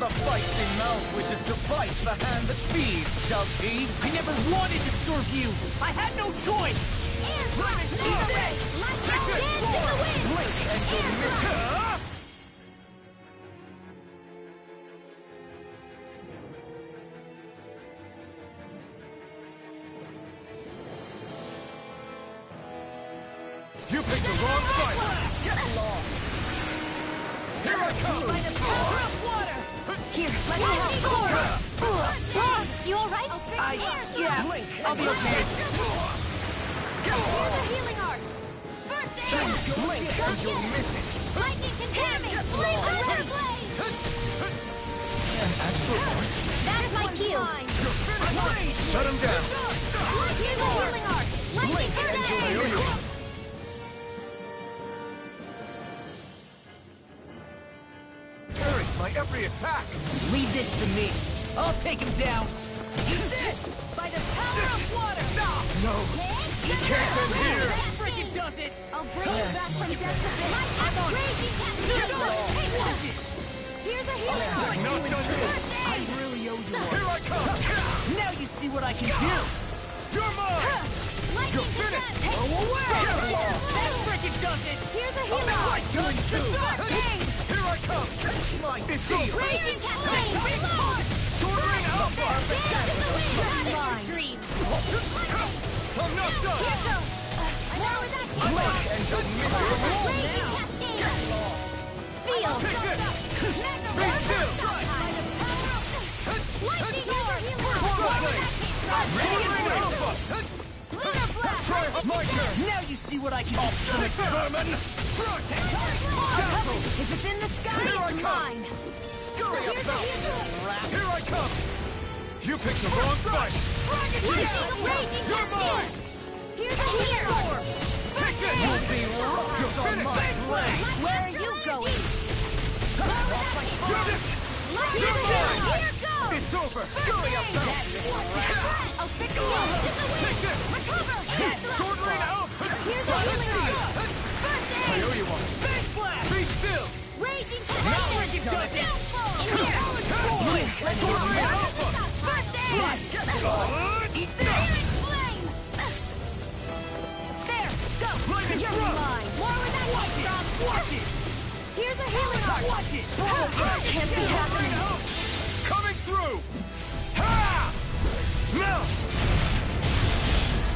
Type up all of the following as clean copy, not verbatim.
The feisty mouth wishes to bite the hand that feeds, does he? I never wanted to serve you! I had no choice! Blink and you'll miss it! You picked the wrong fight! Here I come! By the power of water! Here, let me help! You alright? Yeah, Blink I'll be okay. Here's a healing art! First aid! Blink and you'll miss it! Lightning can hear me! Flame another blade! That's my cue! Shut him down! Here's a healing art! Lightning grenade! Parries my every attack! Leave this to me. I'll take him down. Eat this! By the power of water! No! You can't end here! That freaking does it! I'll bring you back from death to this! I'm on! Raging cascade! Here's a healing art! Not done First yet! I aid! really owe you Here one. I come! Now you see what I can do. You're mine! Lightning finished! can Go away! Here's That freaking does it! a healing art! Done too! First aid! Here I come! My steel! Raging cascade! Reload! Soaring Alpha! Dance in the wind! Mine. Dream. I'm not done! Here goes! Now with that Blink and you'll miss it! Raging cascade! Seal! Take this! Magnum Be still! Lightning over healing art! Soaring Alpha! Lunar blast! Try my turn! Now you see what I can do. Obstinate vermin! Strike! If it's in the sky, Here I it's come. mine! Scurry Here's a about! healing Here I come! You picked the wrong fight! Raging You're mine! Here's a healing art! Take this! You'll be rocked on my blade! Where are you going? You're this! Here goes! It's over! Scurry about! I'll fix you! Take this! Recover! Sword Ring out! Here's a healing art! First I aid! owe you one! Face blast! Be still! Raging Now cascade! freaking does it! Let's Sword Ring Alpha! First aid! Eat Searing flame! There! Go! Lightning You're struck! mine! More with that Watch it! stop! Watch it! Here's a healing art! Watch it! Can't be happening! Coming through! Ha! Now!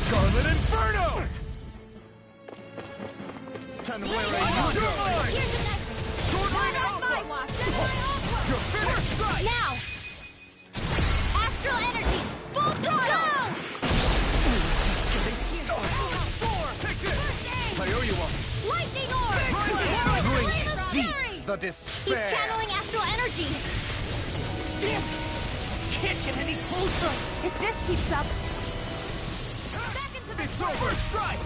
Scarlet Inferno! And where are you going? Here's the next! Sword Ring Not on my Alpha! watch! That's my offer! You're finished! Now! Astral energy! Full throttle! Take this! I owe you one! Lightning orb! Drink Flame of deep fury! the He's despair! channeling astral energy! Damn it! Can't get any closer! If this keeps up... Back into the It's over! Strike!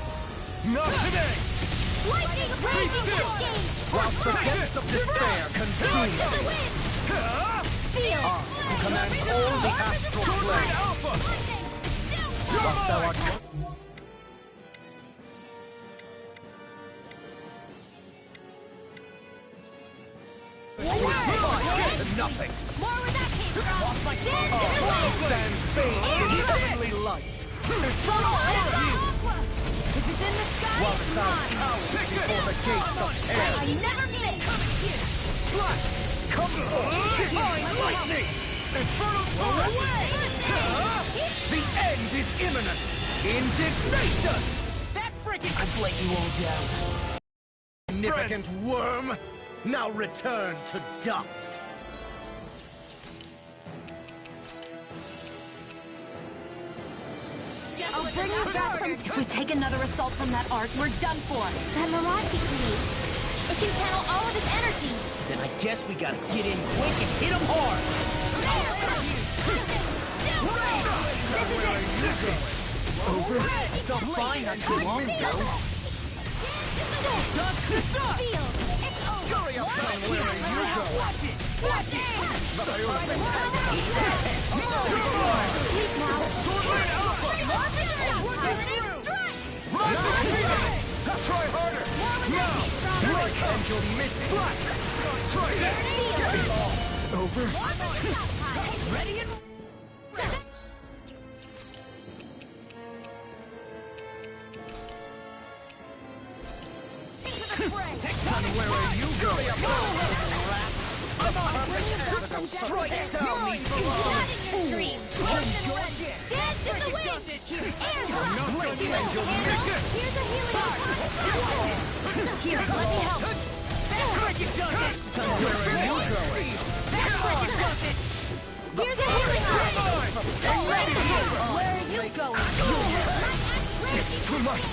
Not today! lightning raging still! cascade! While the depths of despair consume To the them! wind! Ha! Seal! You command all the astral Sword Ring plane! Alpha! Lightning! You're Downfall! thou art Get to nothing! More where that came from! Dance in the wind! Stands bathed in heavenly light! Follow Aqua! If it's in the sky, While it's thou mine! cowers before the gates of hell! I never miss! Slash! Come forth! Divine lightning! Infernal torrent! The end is imminent! Indignation! That freaking... I'd let you all down. Significant worm! Now return to dust! I'll bring you back from... If we take another assault from that arc, we're done for. That mirage he creates, it can channel all of his energy. Then I guess we gotta get in quick and hit him hard. This is it! Over? I felt fine not too long ago. Seal! It's over! Scurry up down where you go! Watch it! Watch it! Sleep now! Sword Ring Alpha! Try harder! Now! Like and you'll miss it! Try this! over? Ready and... And where are you going? I'm on antidote. Strike down these Not in your dreams! Dance in the wind! Here's air drop! Blade Angel Here's a healing art! Here, let me help! Cricket does it! Where are you going? Cricket does it! Here's a healing art! Where are you going? It's too much.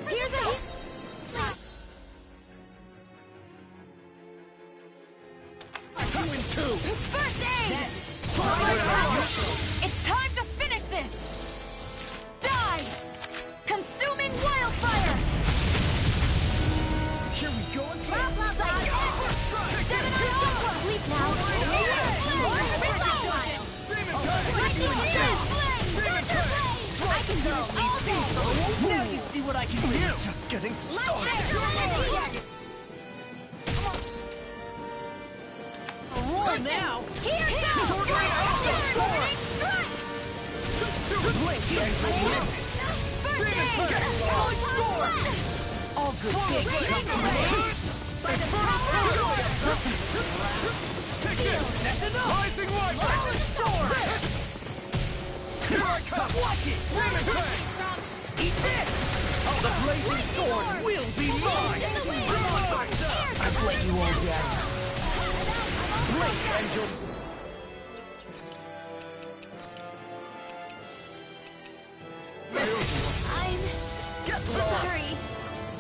Here's a First aid! It's time to finish this! Die! Consuming wildfire! Here we go again. Sleep now! I can do this all day! Now you see what I can do! Just getting started. Roar now! Here goes! Blade Angel misses. All good things come to an end. By the power That's enough! Rising Light! Here I come! Watch it! Eat this! The blazing sword will be mine! I've let you all down. Blade Angel! I'm Get lost! sorry.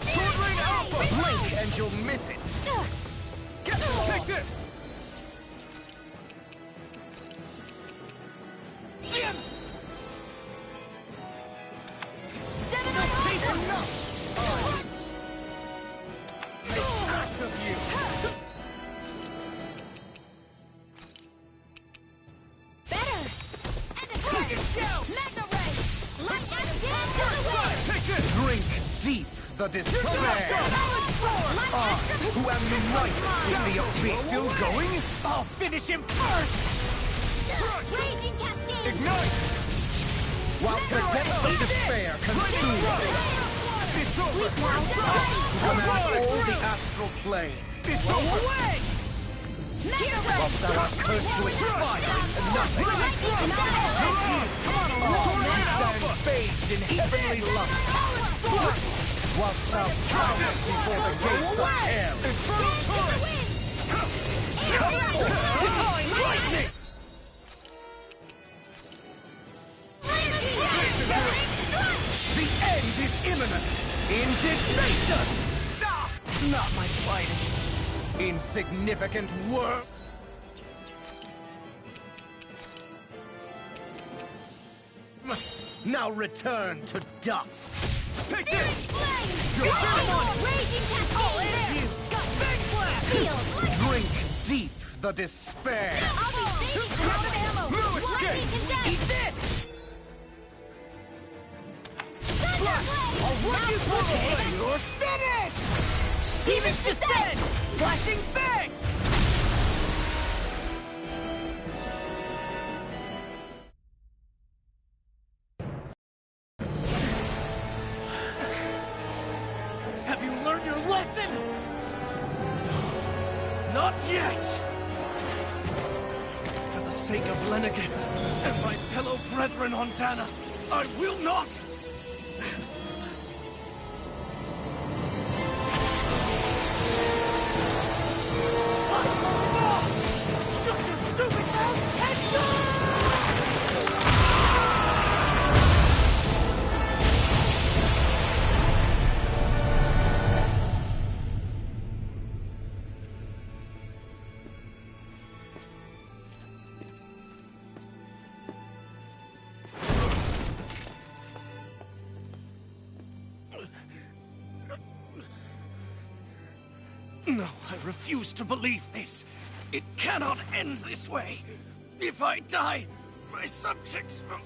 Sword Rain Alpha! Blade Angel misses! Get lost! Take this! Jim! Ash of you! Better! And a target show! Magna Ray! Light and Take it! Drink deep the despair! Who am the knight in the abyss? Still going? I'll finish him first! Raging Cascade! Ignite! While cadets of despair consume! It's over! Command all the astral plane! It's over! Away! While thou art cursed to expire into nothing! Stand bathed in heavenly love! Whilst thou cowers before the gates of hell! Come forth! Divine lightning! The end is imminent! Indignation! Not my fighting! Insignificant worm! Now return to dust! Take this! Raging Cascade! Drink deep the despair! I'll be saving you out of ammo! No escape! Lightning condensed! Eat this! I'll work you through it! You're finished! Demons descend! Flashing bang! Have you learned your lesson? Not yet! For the sake of Lenegis and my fellow brethren on Dana, I will not! Shut your stupid mouth and go! No, I refuse to believe this. It cannot end this way. If I die, my subjects will...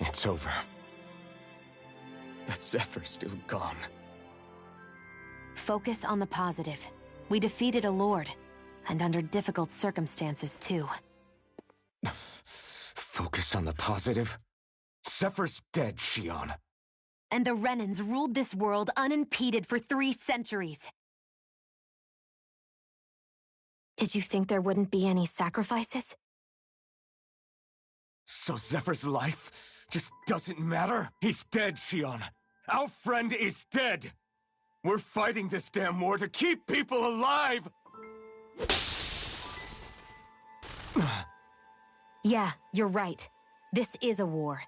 It's over. But Zephyr's still gone. Focus on the positive. We defeated a lord, and under difficult circumstances, too. Focus on the positive? Zephyr's dead, Shionne. And the Renans ruled this world unimpeded for 3 centuries. Did you think there wouldn't be any sacrifices? So Zephyr's life just doesn't matter? He's dead, Shionne. Our friend is dead. We're fighting this damn war to keep people alive! Yeah, you're right. This is a war.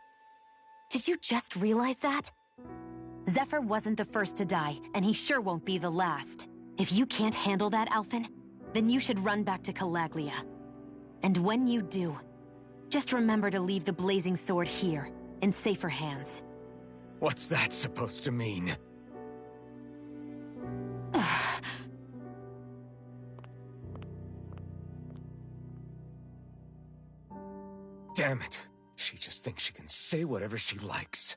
Did you just realize that? Zephyr wasn't the first to die, and he sure won't be the last. If you can't handle that, Alphen, then you should run back to Calaglia. And when you do, just remember to leave the blazing sword here, in safer hands. What's that supposed to mean? Damn it. She just thinks she can say whatever she likes.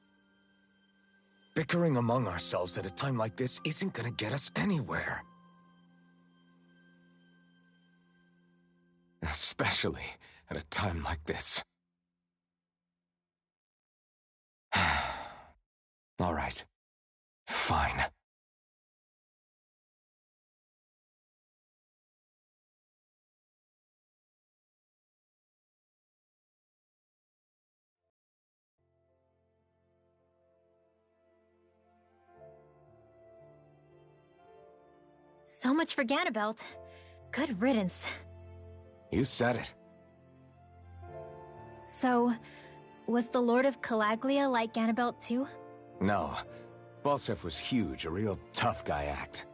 Bickering among ourselves at a time like this isn't gonna get us anywhere. Especially at a time like this. All right. Fine. So much for Ganabelt. Good riddance. You said it. So, was the Lord of Calaglia like Ganabelt too? No. Balseph was huge, a real tough guy act.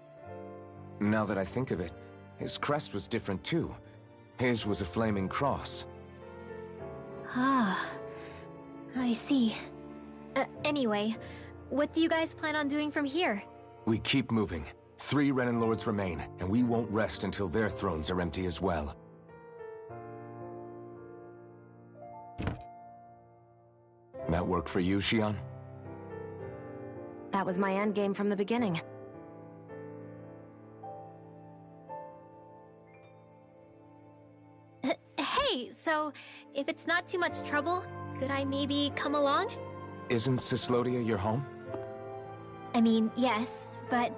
Now that I think of it, his crest was different too. His was a flaming cross. Ah, I see. Anyway, what do you guys plan on doing from here? We keep moving. 3 Renan Lords remain, and we won't rest until their thrones are empty as well. That work for you, Shionne? That was my endgame from the beginning. Hey, so if it's not too much trouble, could I maybe come along? Isn't Cyslodia your home? I mean, yes, but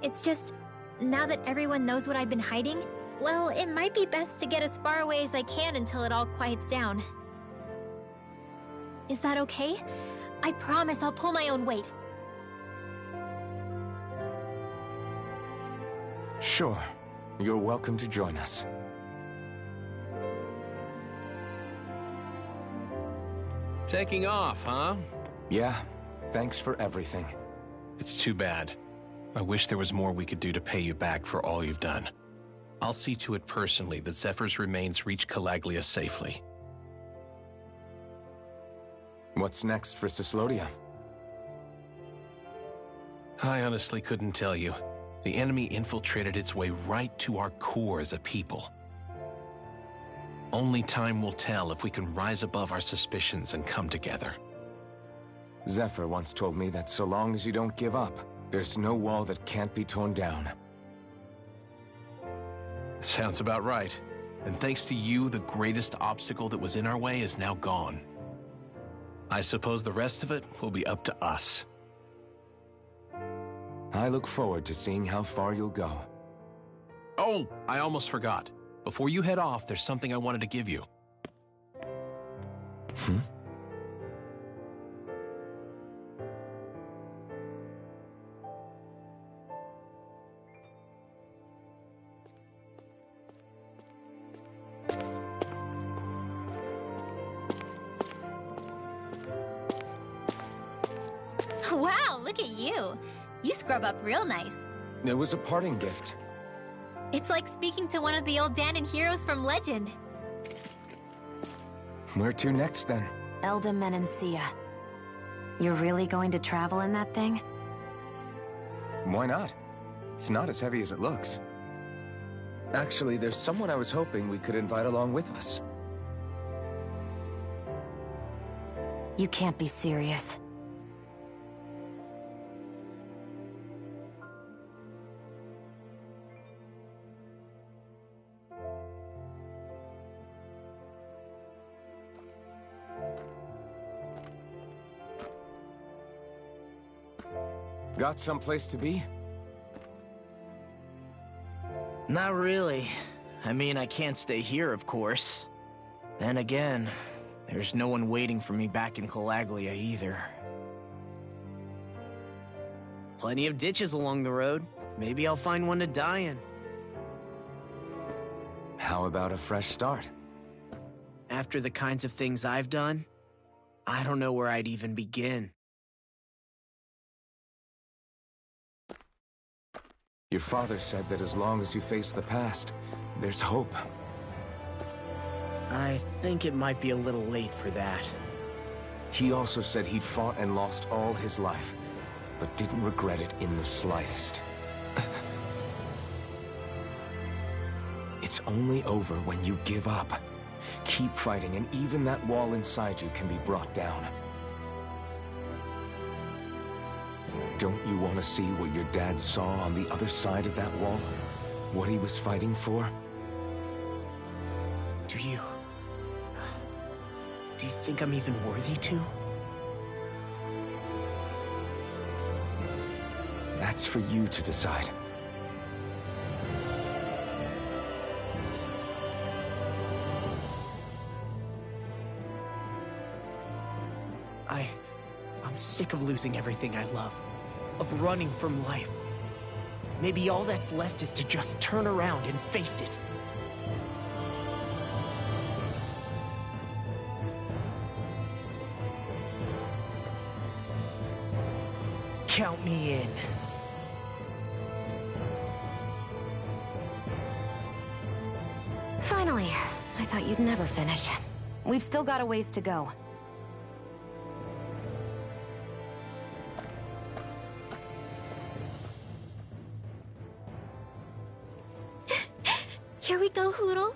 it's just, now that everyone knows what I've been hiding, well, it might be best to get as far away as I can until it all quiets down. Is that okay? I promise I'll pull my own weight. Sure. You're welcome to join us. Taking off, huh? Yeah. Thanks for everything. It's too bad. I wish there was more we could do to pay you back for all you've done. I'll see to it personally that Zephyr's remains reach Calaglia safely. What's next for Cyslodia? I honestly couldn't tell you. The enemy infiltrated its way right to our core as a people. Only time will tell if we can rise above our suspicions and come together. Zephyr once told me that so long as you don't give up, there's no wall that can't be torn down. Sounds about right. And thanks to you, the greatest obstacle that was in our way is now gone. I suppose the rest of it will be up to us. I look forward to seeing how far you'll go. Oh, I almost forgot. Before you head off, there's something I wanted to give you. Wow, look at you. You scrub up real nice. It was a parting gift. It's like speaking to one of the old Dahnan heroes from legend. Where to next, then? Elde Menancia. You're really going to travel in that thing? Why not? It's not as heavy as it looks. Actually, there's someone I was hoping we could invite along with us. You can't be serious. Got someplace to be? Not really. I mean, I can't stay here, of course. Then again, there's no one waiting for me back in Calaglia either. Plenty of ditches along the road. Maybe I'll find one to die in. How about a fresh start? After the kinds of things I've done, I don't know where I'd even begin. Your father said that as long as you face the past, there's hope. I think it might be a little late for that. He also said he'd fought and lost all his life, but didn't regret it in the slightest. It's only over when you give up. Keep fighting, and even that wall inside you can be brought down. Don't you want to see what your dad saw on the other side of that wall? What he was fighting for? Do you think I'm even worthy to? That's for you to decide. I'm sick of losing everything I love. Of running from life. Maybe all that's left is to just turn around and face it. Count me in. Finally, I thought you'd never finish. We've still got a ways to go. Here we go, Hootle.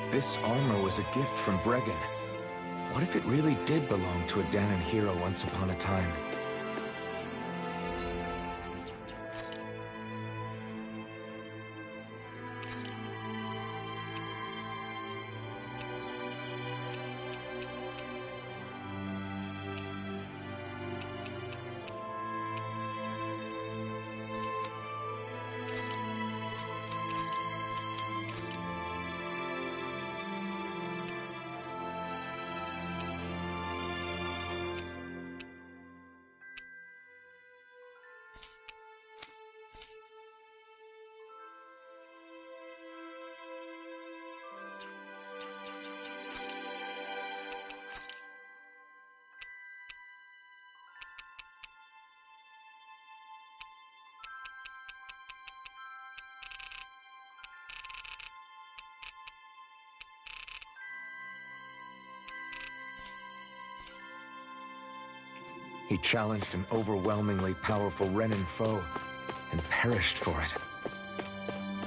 This armor was a gift from Bregan. What if it really did belong to a Dahnan hero once upon a time? He challenged an overwhelmingly powerful Renan foe, and perished for it.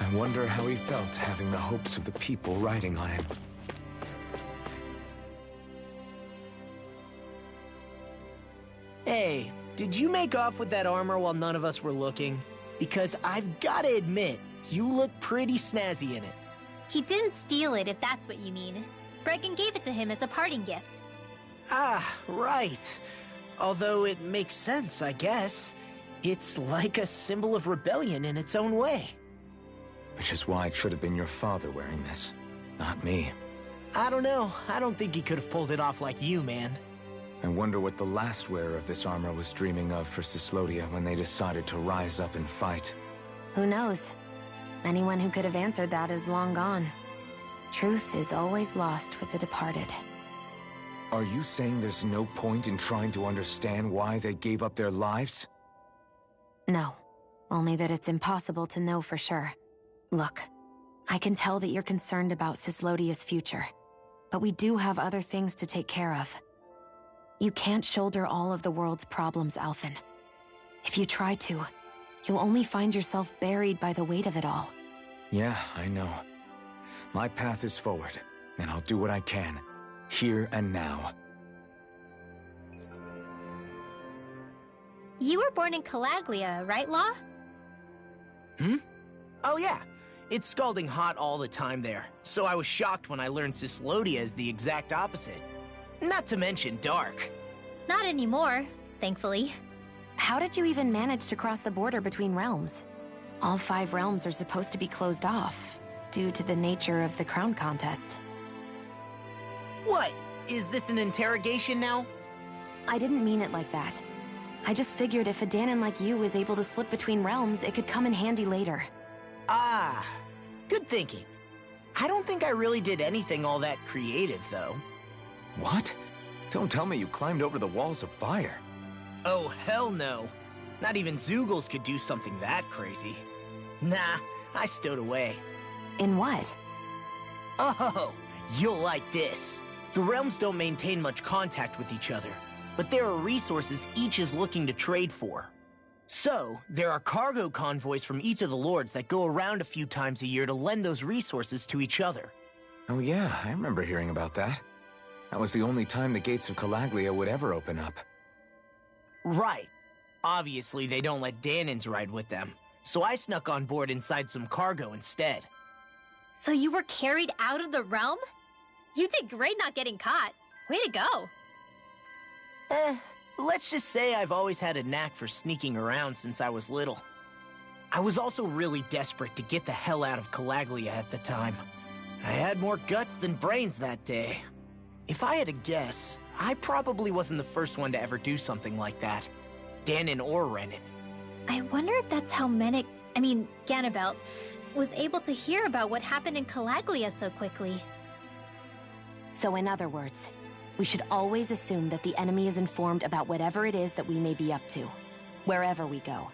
I wonder how he felt having the hopes of the people riding on him. Hey, did you make off with that armor while none of us were looking? Because I've gotta admit, you look pretty snazzy in it. He didn't steal it, if that's what you mean. Bregan gave it to him as a parting gift. Ah, right. Although it makes sense, I guess. It's like a symbol of rebellion in its own way. Which is why it should have been your father wearing this, not me. I don't know. I don't think he could have pulled it off like you, man. I wonder what the last wearer of this armor was dreaming of for Cyslodia when they decided to rise up and fight. Who knows? Anyone who could have answered that is long gone. Truth is always lost with the departed. Are you saying there's no point in trying to understand why they gave up their lives? No. Only that it's impossible to know for sure. Look, I can tell that you're concerned about Cyslodia's future. But we do have other things to take care of. You can't shoulder all of the world's problems, Alphen. If you try to, you'll only find yourself buried by the weight of it all. Yeah, I know. My path is forward, and I'll do what I can, here and now. You were born in Calaglia, right, Law? Oh yeah. It's scalding hot all the time there, so I was shocked when I learned Cyslodia is the exact opposite. Not to mention dark. Not anymore, thankfully. How did you even manage to cross the border between realms? All 5 realms are supposed to be closed off, due to the nature of the crown contest. What? Is this an interrogation now? I didn't mean it like that. I just figured if a Dahnan like you was able to slip between realms, it could come in handy later. Ah, good thinking. I don't think I really did anything all that creative, though. What? Don't tell me you climbed over the walls of fire. Oh, hell no. Not even Zeugles could do something that crazy. Nah, I stowed away. In what? Oh, you'll like this. The realms don't maintain much contact with each other, but there are resources each is looking to trade for. So, there are cargo convoys from each of the lords that go around a few times a year to lend those resources to each other. Oh yeah, I remember hearing about that. That was the only time the gates of Calaglia would ever open up. Right. Obviously, they don't let Dahnans ride with them, so I snuck on board inside some cargo instead. So you were carried out of the realm? You did great not getting caught. Way to go. Let's just say I've always had a knack for sneaking around since I was little. I was also really desperate to get the hell out of Calaglia at the time. I had more guts than brains that day. If I had to guess, I probably wasn't the first one to ever do something like that. Dahnan or Renan. I wonder if that's how Ganabelt, was able to hear about what happened in Calaglia so quickly. So in other words, we should always assume that the enemy is informed about whatever it is that we may be up to, wherever we go.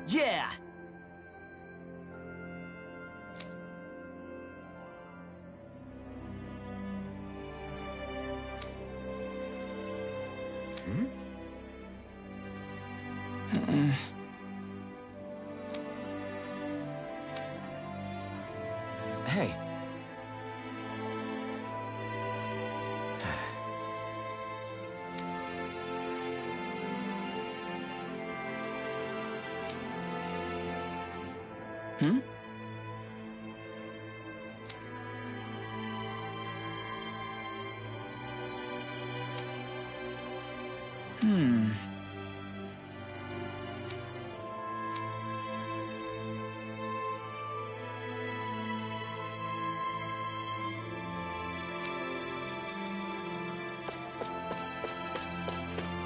Yeah! Hey. Hmm?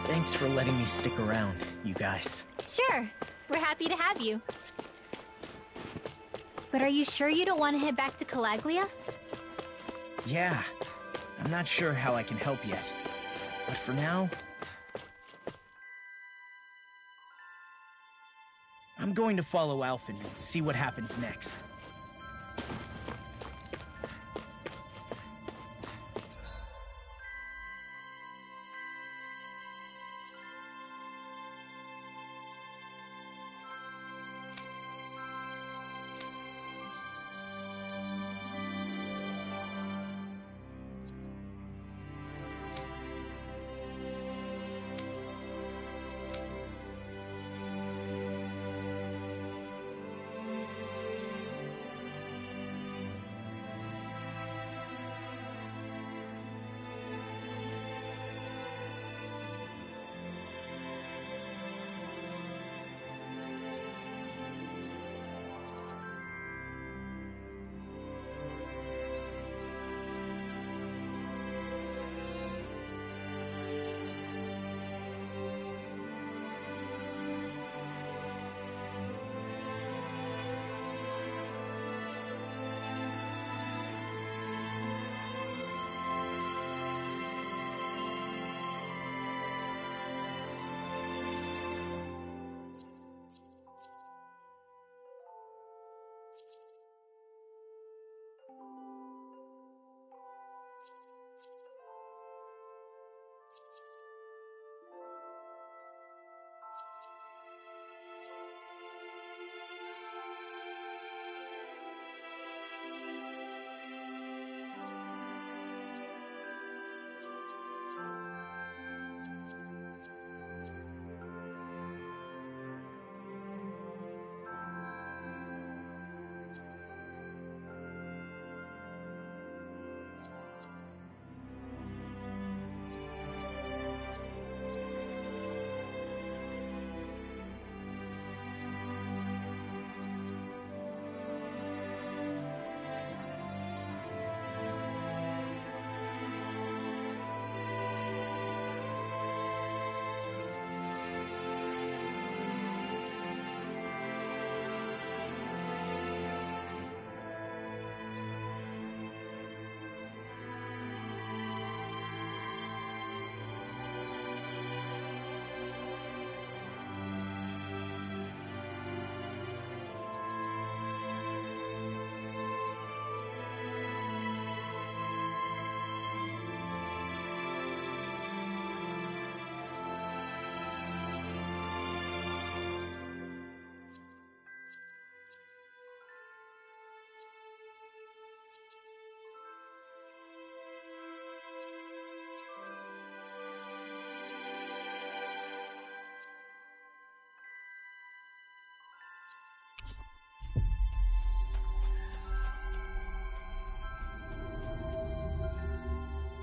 Thanks for letting me stick around, you guys. Sure, we're happy to have you. But are you sure you don't want to head back to Calaglia? Yeah, I'm not sure how I can help yet. But for now, I'm going to follow Alphen and see what happens next.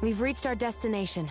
We've reached our destination.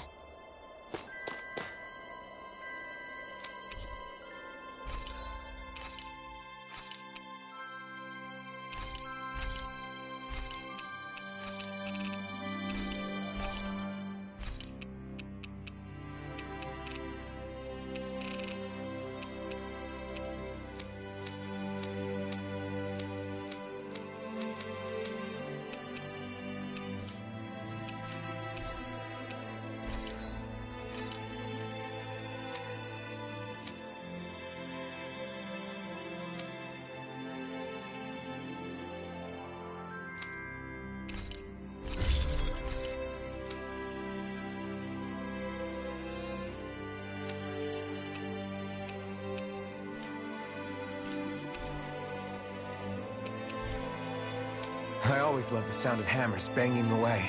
I always love the sound of hammers banging away.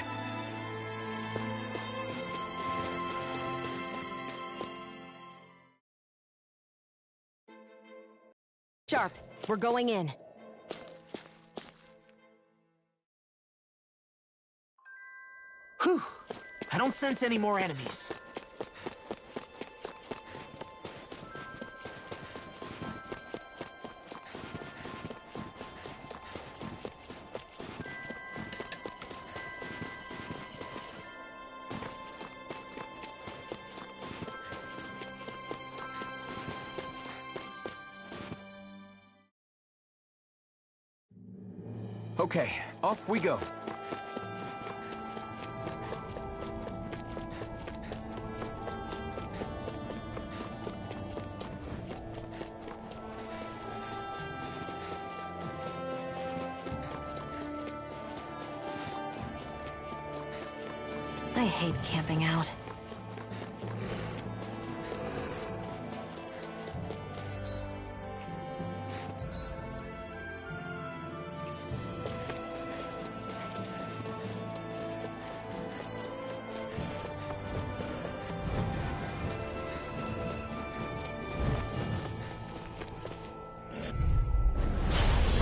Sharp, we're going in. Whew. I don't sense any more enemies. Okay, off we go. I hate camping out.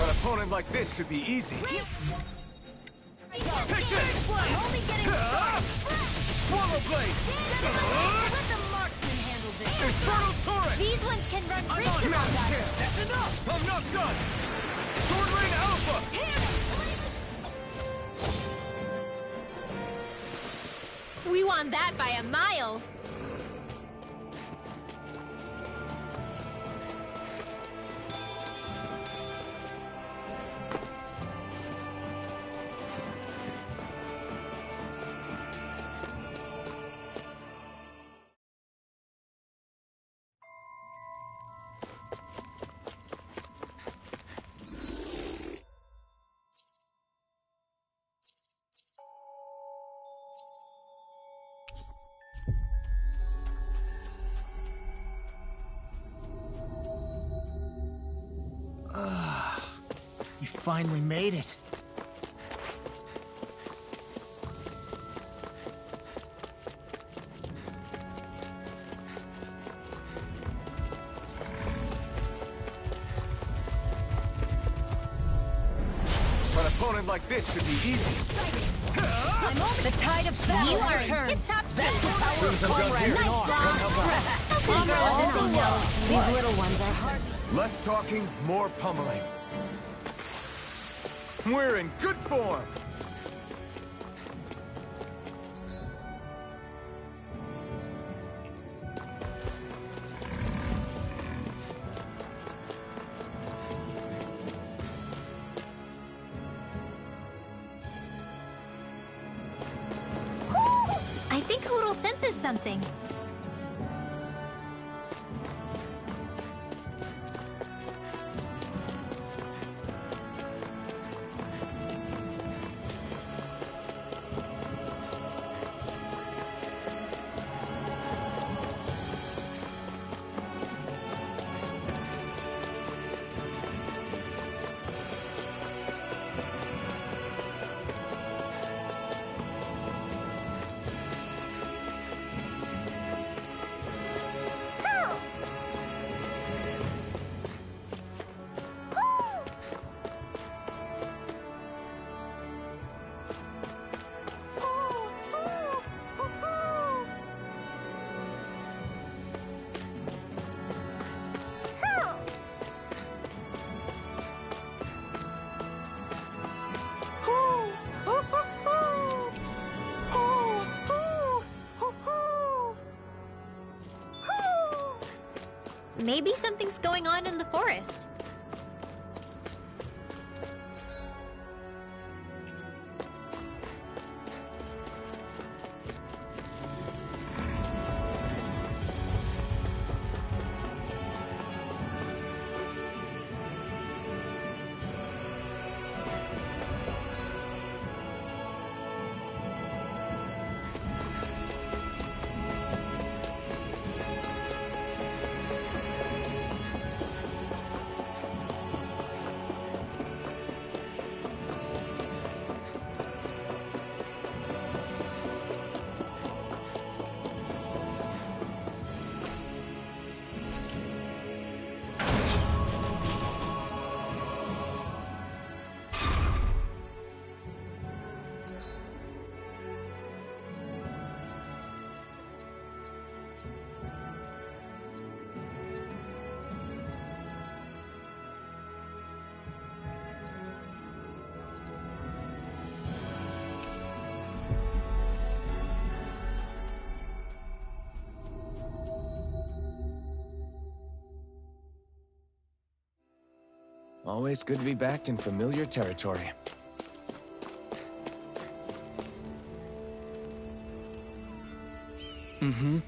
An opponent like this should be easy. Take this! Swallow Blade! Let the marksman handle this. Infernal Turret! These ones can run I'm pretty on him! fast. That's enough! I'm not done! Sword Rain Alpha! We won that by a mile. You finally made it. An opponent like this should be easy. The tide of battle You are has in turned. tip-top That's the shape. power of comrade. Nice Nice job. job. These little ones are hard. Less talking, more pummeling. We're in good form. I think Hootle senses something. Maybe something's going on in the forest. Always good to be back in familiar territory. Mm-hmm.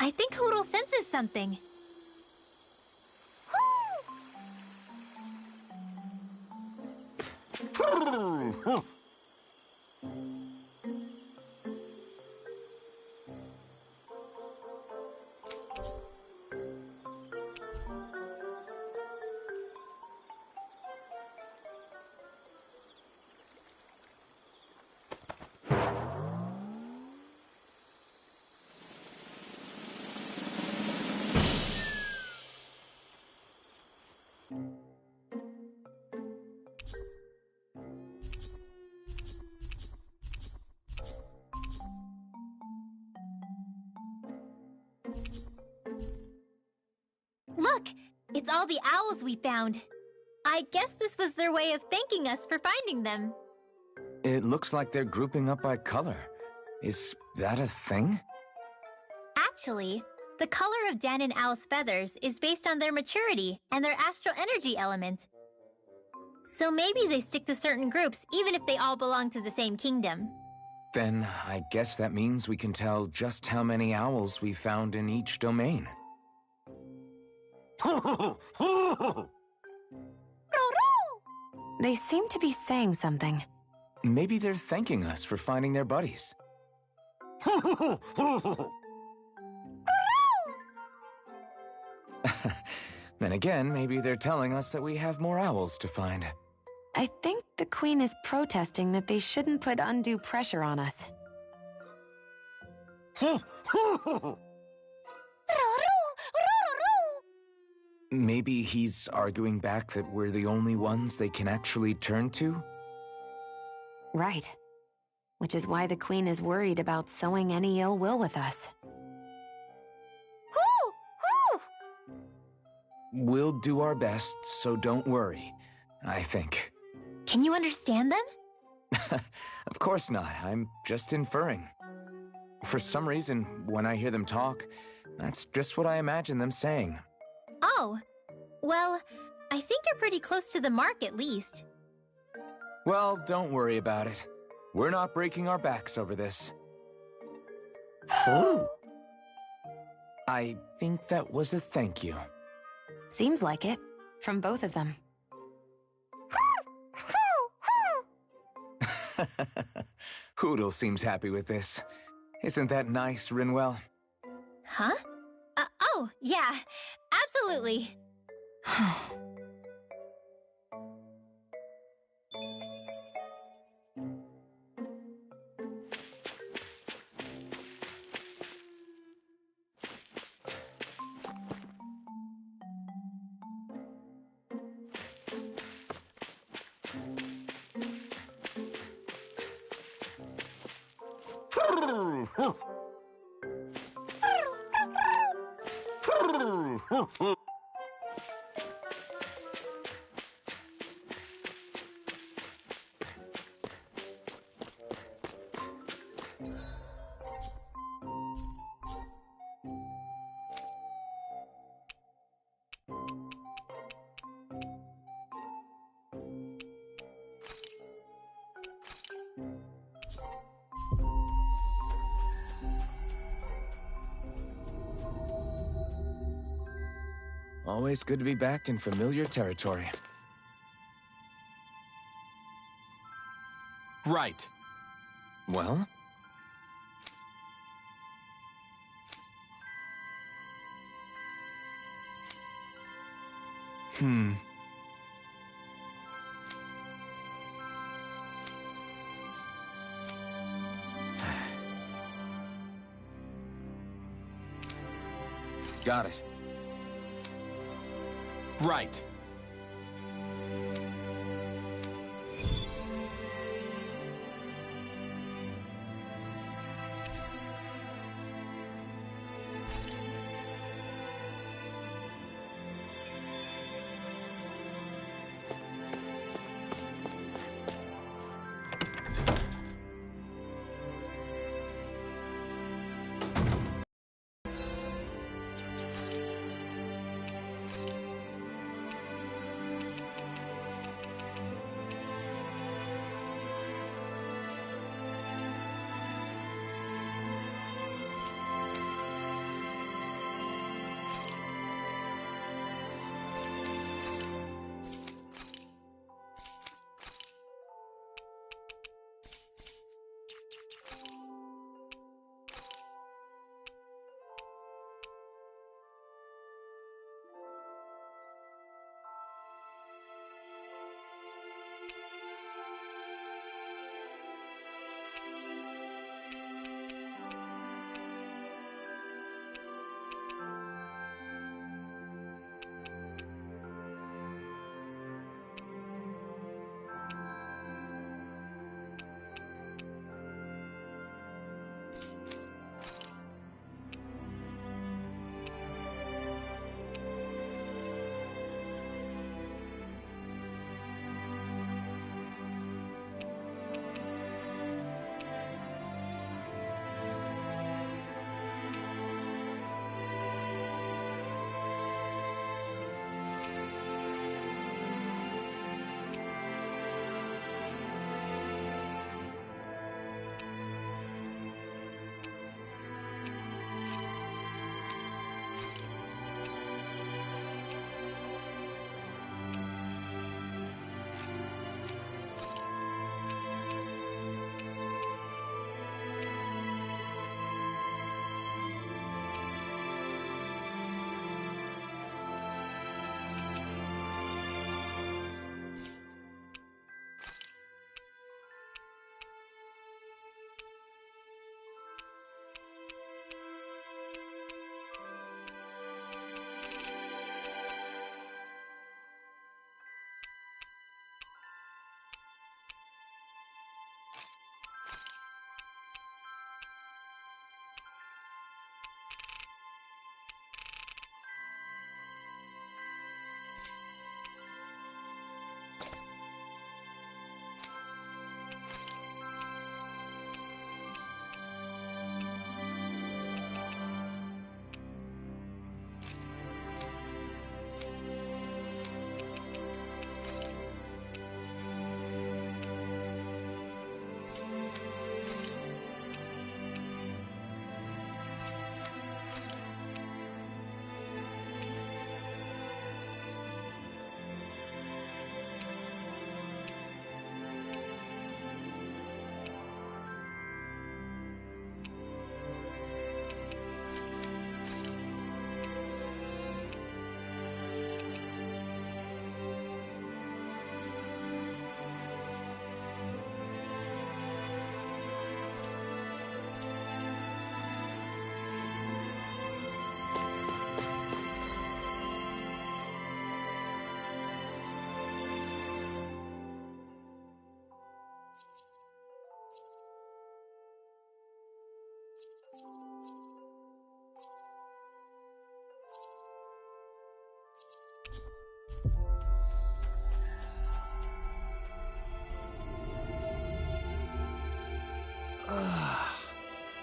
I think Hootle senses something. Look! It's all the owls we found. I guess this was their way of thanking us for finding them. It looks like they're grouping up by color. Is that a thing? Actually, the color of Dan and Owl's feathers is based on their maturity and their astral energy element. So maybe they stick to certain groups even if they all belong to the same kingdom. Then I guess that means we can tell just how many owls we found in each domain. They seem to be saying something. Maybe they're thanking us for finding their buddies. Then again, maybe they're telling us that we have more owls to find. I think the Queen is protesting that they shouldn't put undue pressure on us. Maybe he's arguing back that we're the only ones they can actually turn to? Right. Which is why the Queen is worried about sowing any ill will with us. We'll do our best, so don't worry, I think. Can you understand them? Of course not. I'm just inferring. For some reason, when I hear them talk, that's just what I imagine them saying. Oh, well, I think you're pretty close to the mark at least. Well, don't worry about it. We're not breaking our backs over this. I think that was a thank you. Seems like it, from both of them. Hootle seems happy with this. Isn't that nice, Rinwell? Huh? Oh, yeah, absolutely. Always good to be back in familiar territory. Right. Well? Got it. Right.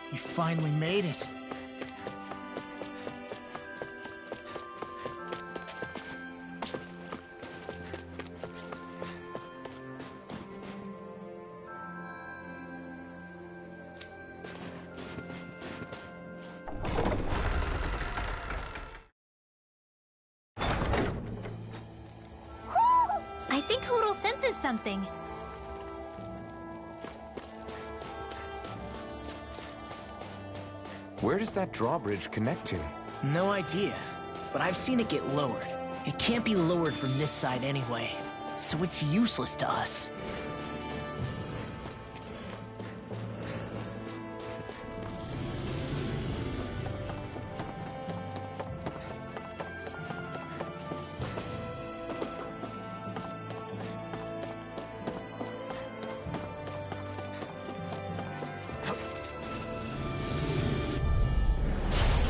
You finally made it. Poodle senses something. Where does that drawbridge connect to? No idea, but I've seen it get lowered. It can't be lowered from this side anyway, so it's useless to us.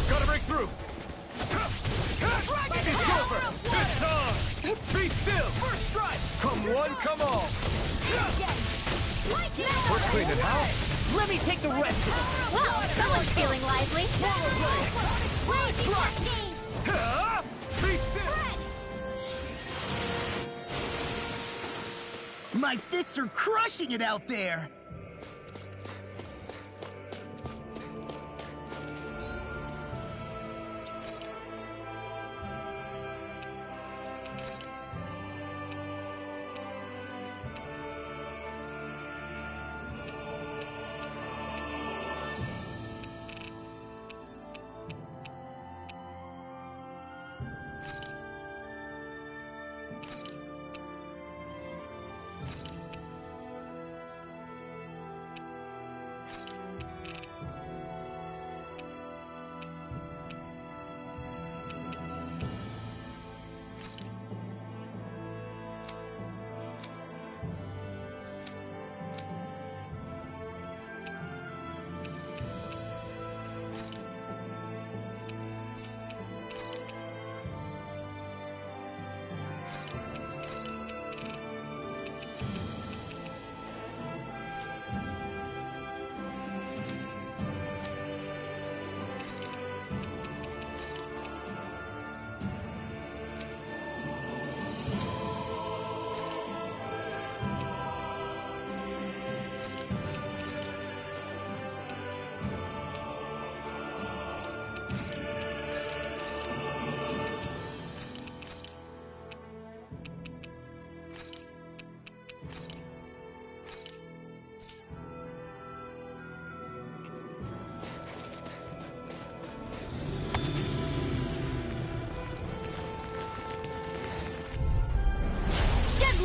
Gotta break through! Dragon it's over! It's on! Be still! First strike! Come one, come all! We're cleaning house. Let me take the rest of it! Well, someone's feeling lively. Be still! My fists are crushing it out there!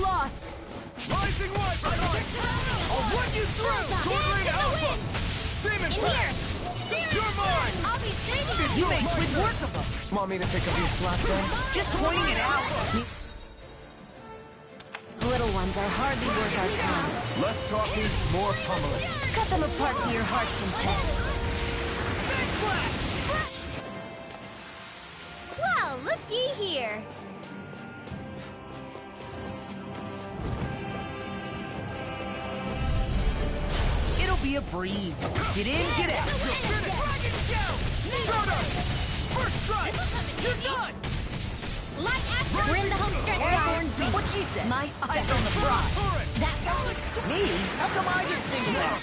Lost! Rising Wipe! I'll run you through! Sword Alpha! Demon Blast! You're mine! I'll be saving You made quick work of them! Want me to pick up your slack then? Just pointing it out! Little ones are hardly worth our time. Less talking, more pummeling. Cut them apart to your heart's content. Well, looky here. It'll be a breeze. Get in, get out! Dragon Scout! Shoulder! First strike! You're done! Light after. We're in the home stretch now. What she said? My Eyes on the prize. That one. Me? How come I get singled out?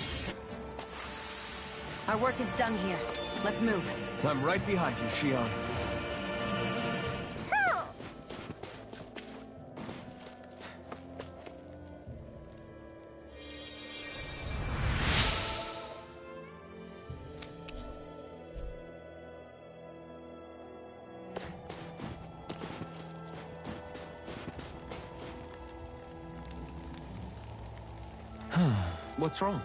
Our work is done here. Let's move. I'm right behind you, Shion. What's wrong?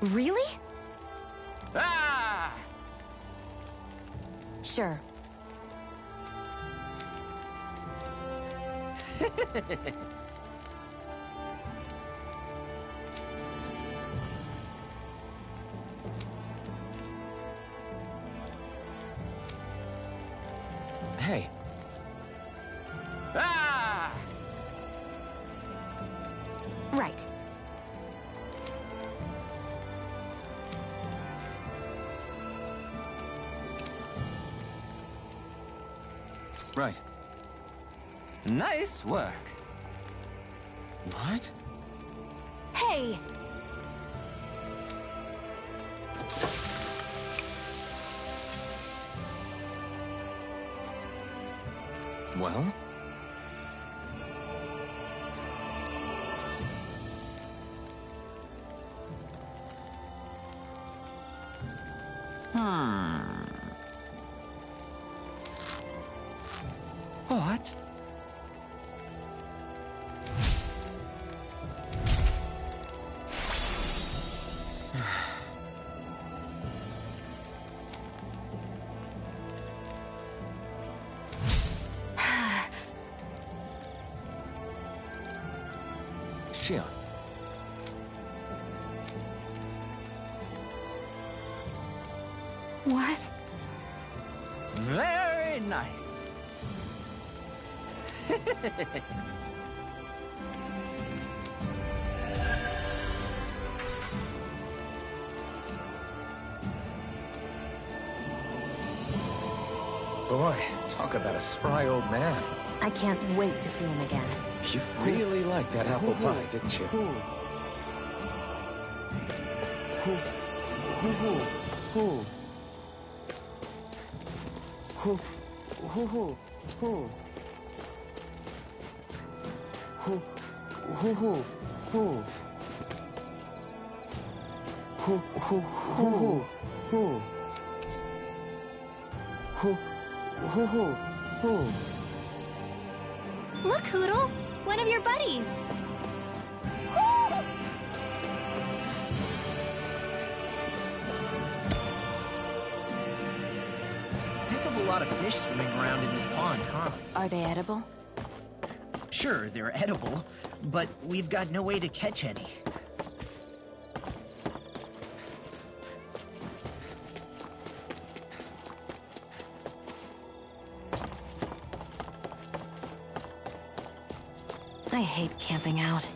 Really? Ah! Sure. Hey, Ah! Right. right. Nice work. What? Hey! Well? What? Shion. What? Very nice. Boy, talk about a spry old man. I can't wait to see him again. You really liked that apple pie, didn't you? Look, Hootle! One of your buddies! Heck of a lot of fish swimming around in this pond, huh? Are they edible? Sure, they're edible, but we've got no way to catch any. I hate camping out.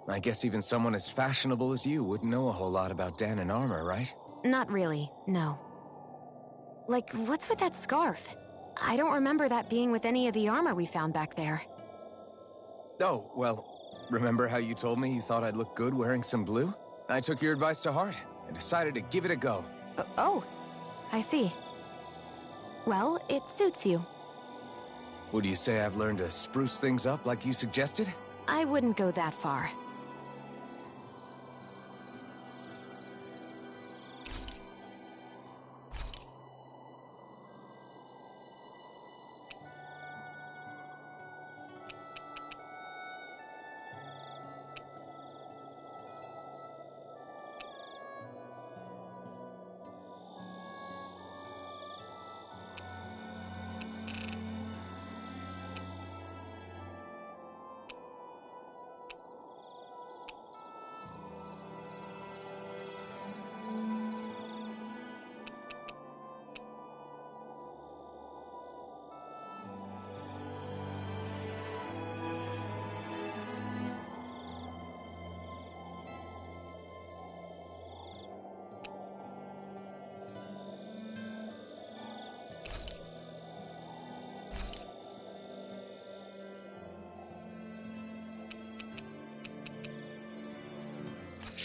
I guess even someone as fashionable as you wouldn't know a whole lot about Danon armor, right? Not really, no. Like, what's with that scarf? I don't remember that being with any of the armor we found back there. Oh, well, remember how you told me you thought I'd look good wearing some blue? I took your advice to heart and decided to give it a go. Oh, I see. Well, it suits you. Would you say I've learned to spruce things up like you suggested? I wouldn't go that far.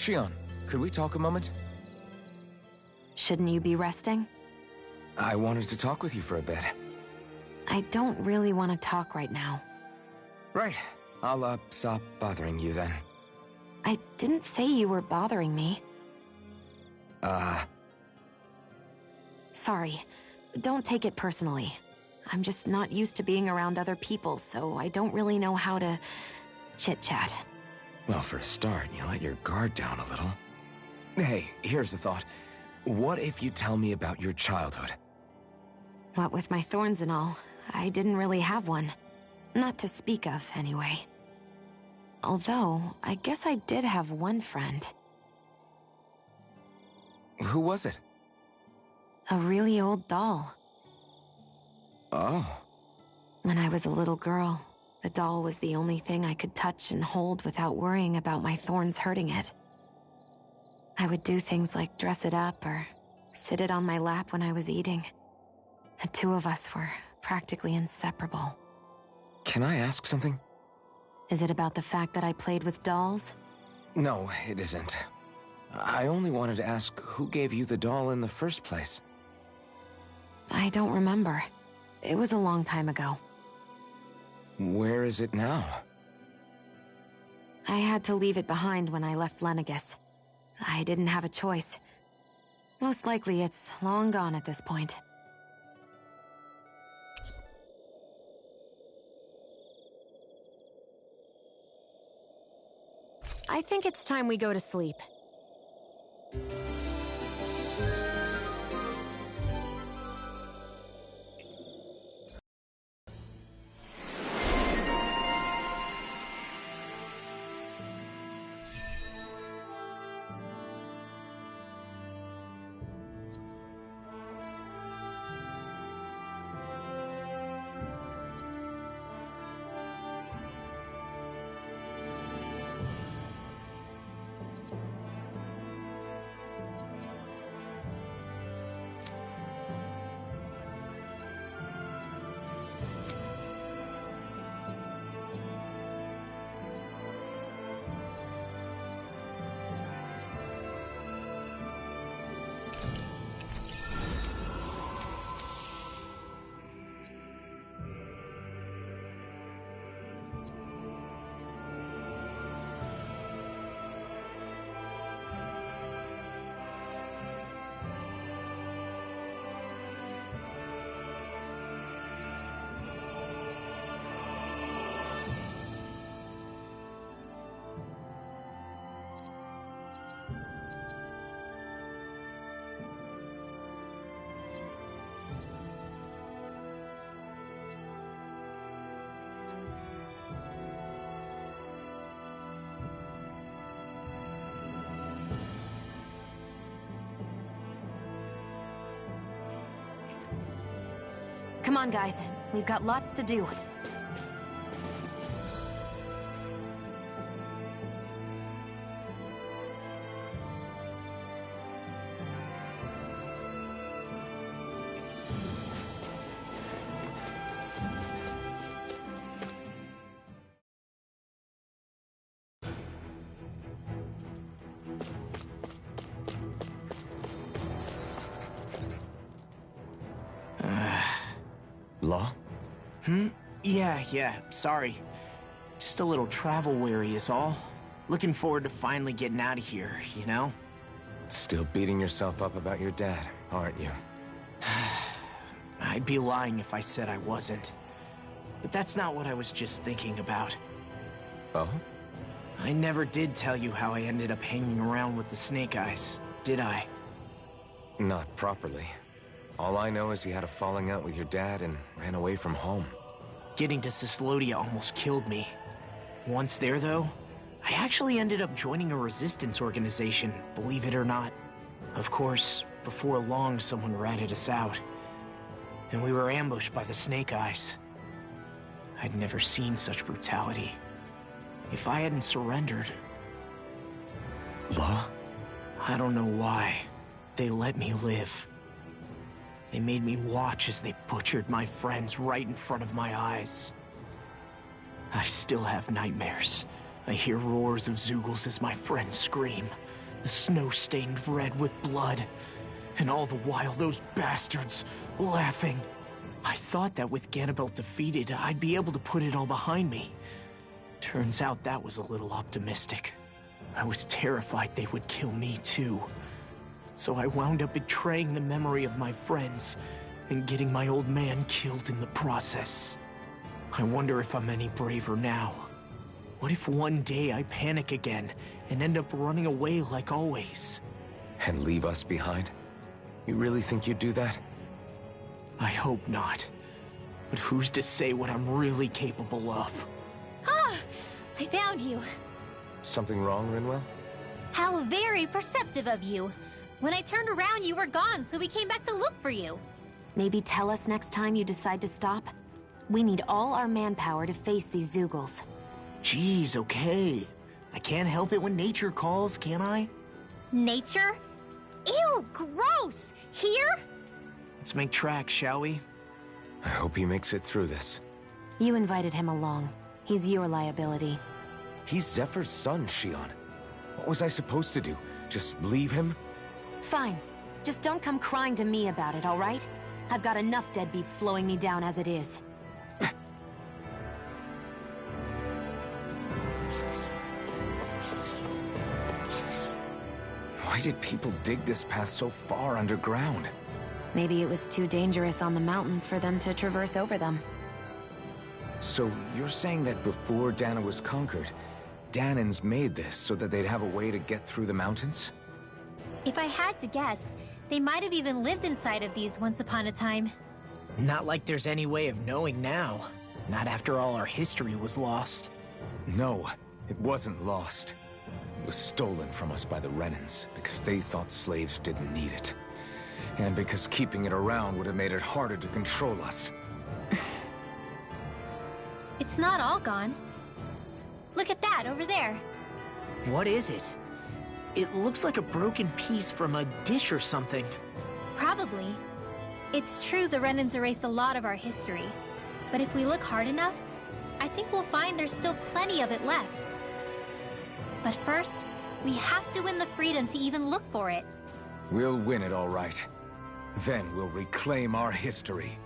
Shion, could we talk a moment? Shouldn't you be resting? I wanted to talk with you for a bit. I don't really want to talk right now. Right. I'll, stop bothering you then. I didn't say you were bothering me. Sorry. Don't take it personally. I'm just not used to being around other people, so I don't really know how to chit-chat. Well, for a start, you let your guard down a little. Hey, here's a thought. What if you tell me about your childhood? What with my thorns and all, I didn't really have one. Not to speak of, anyway. Although, I guess I did have one friend. Who was it? A really old doll. Oh. When I was a little girl, the doll was the only thing I could touch and hold without worrying about my thorns hurting it. I would do things like dress it up or sit it on my lap when I was eating. The two of us were practically inseparable. Can I ask something? Is it about the fact that I played with dolls? No, it isn't. I only wanted to ask who gave you the doll in the first place. I don't remember. It was a long time ago. Where is it now? I had to leave it behind when I left Lenegis. I didn't have a choice. Most likely it's long gone at this point. I think it's time we go to sleep. Come on, guys. We've got lots to do. Law? Yeah, sorry. Just a little travel weary is all. Looking forward to finally getting out of here, you know? Still beating yourself up about your dad, aren't you? I'd be lying if I said I wasn't. But that's not what I was just thinking about. Oh? I never did tell you how I ended up hanging around with the Snake Eyes, did I? Not properly. All I know is you had a falling out with your dad and ran away from home. Getting to Cyslodia almost killed me. Once there, though, I actually ended up joining a resistance organization, believe it or not. Of course, before long, someone ratted us out. And we were ambushed by the Snake Eyes. I'd never seen such brutality. If I hadn't surrendered... Law? I don't know why. They let me live. They made me watch as they butchered my friends right in front of my eyes. I still have nightmares. I hear roars of Zeugles as my friends scream. The snow stained red with blood. And all the while, those bastards laughing. I thought that with Ganabelt defeated, I'd be able to put it all behind me. Turns out that was a little optimistic. I was terrified they would kill me too. So I wound up betraying the memory of my friends, and getting my old man killed in the process. I wonder if I'm any braver now. What if one day I panic again and end up running away like always? And leave us behind? You really think you'd do that? I hope not. But who's to say what I'm really capable of? Ah! I found you. Something wrong, Rinwell? How very perceptive of you. When I turned around, you were gone, so we came back to look for you. Maybe tell us next time you decide to stop? We need all our manpower to face these Zeugles. Jeez, okay. I can't help it when nature calls, can I? Nature? Ew, gross! Here? Let's make tracks, shall we? I hope he makes it through this. You invited him along. He's your liability. He's Zephyr's son, Shion. What was I supposed to do? Just leave him? Fine. Just don't come crying to me about it, all right? I've got enough deadbeats slowing me down as it is. Why did people dig this path so far underground? Maybe it was too dangerous on the mountains for them to traverse over them. So you're saying that before Dahna was conquered, Dahnans made this so that they'd have a way to get through the mountains? If I had to guess, they might have even lived inside of these once upon a time. Not like there's any way of knowing now. Not after all our history was lost. No, it wasn't lost. It was stolen from us by the Renans, because they thought slaves didn't need it. And because keeping it around would have made it harder to control us. It's not all gone. Look at that over there. What is it? It looks like a broken piece from a dish or something. Probably. It's true the Renans erased a lot of our history. But if we look hard enough, I think we'll find there's still plenty of it left. But first, we have to win the freedom to even look for it. We'll win it all right. Then we'll reclaim our history.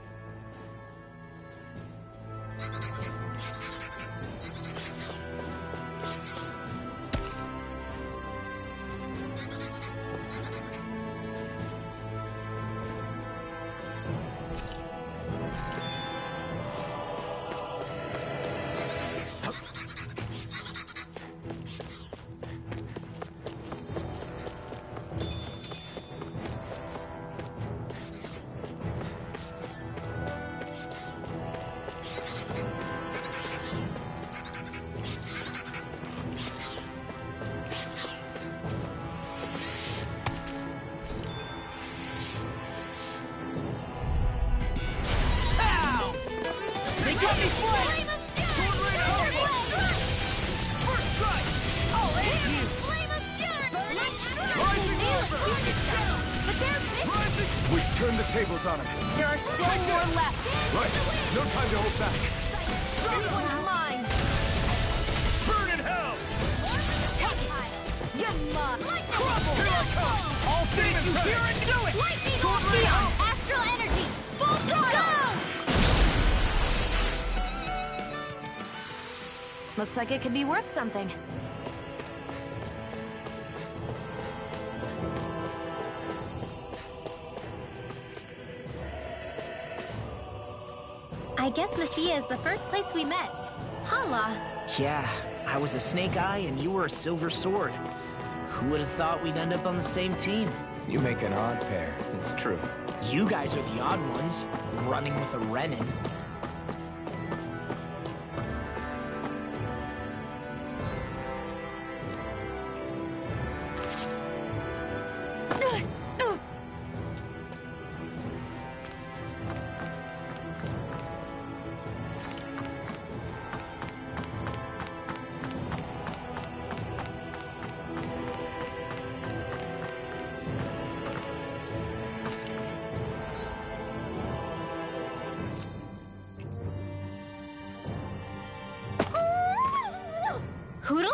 We've turned the tables on him. There are still more left. Right. No time to hold back. Someone's mine. Burn in hell! Take it. You're mine. Trouble! Here I come! All demons here and do it! Lightning on Leon! Astral energy! Full throttle! Looks like it could be worth something. I guess Mathia is the first place we met. Hala. Yeah, I was a Snake Eye and you were a Silver Sword. Who would have thought we'd end up on the same team? You make an odd pair, it's true. You guys are the odd ones, running with a Renin. Hootle?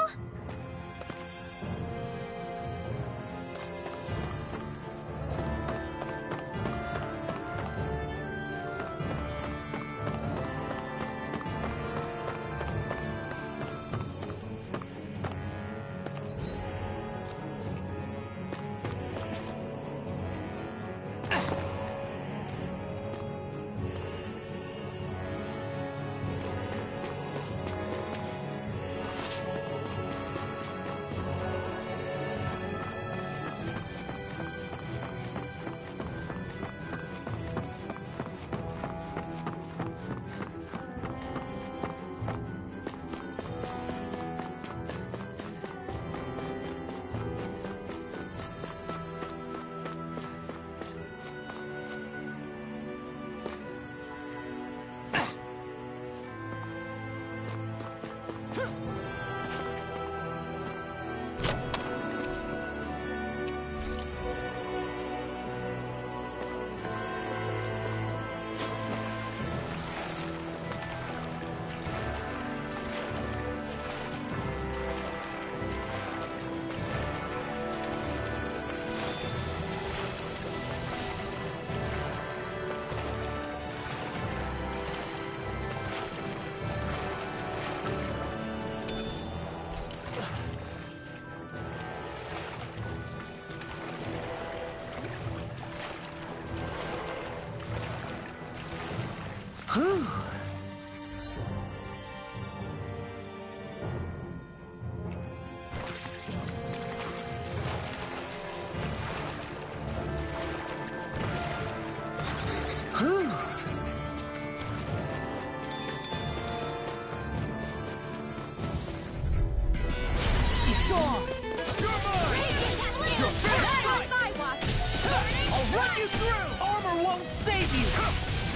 Whew.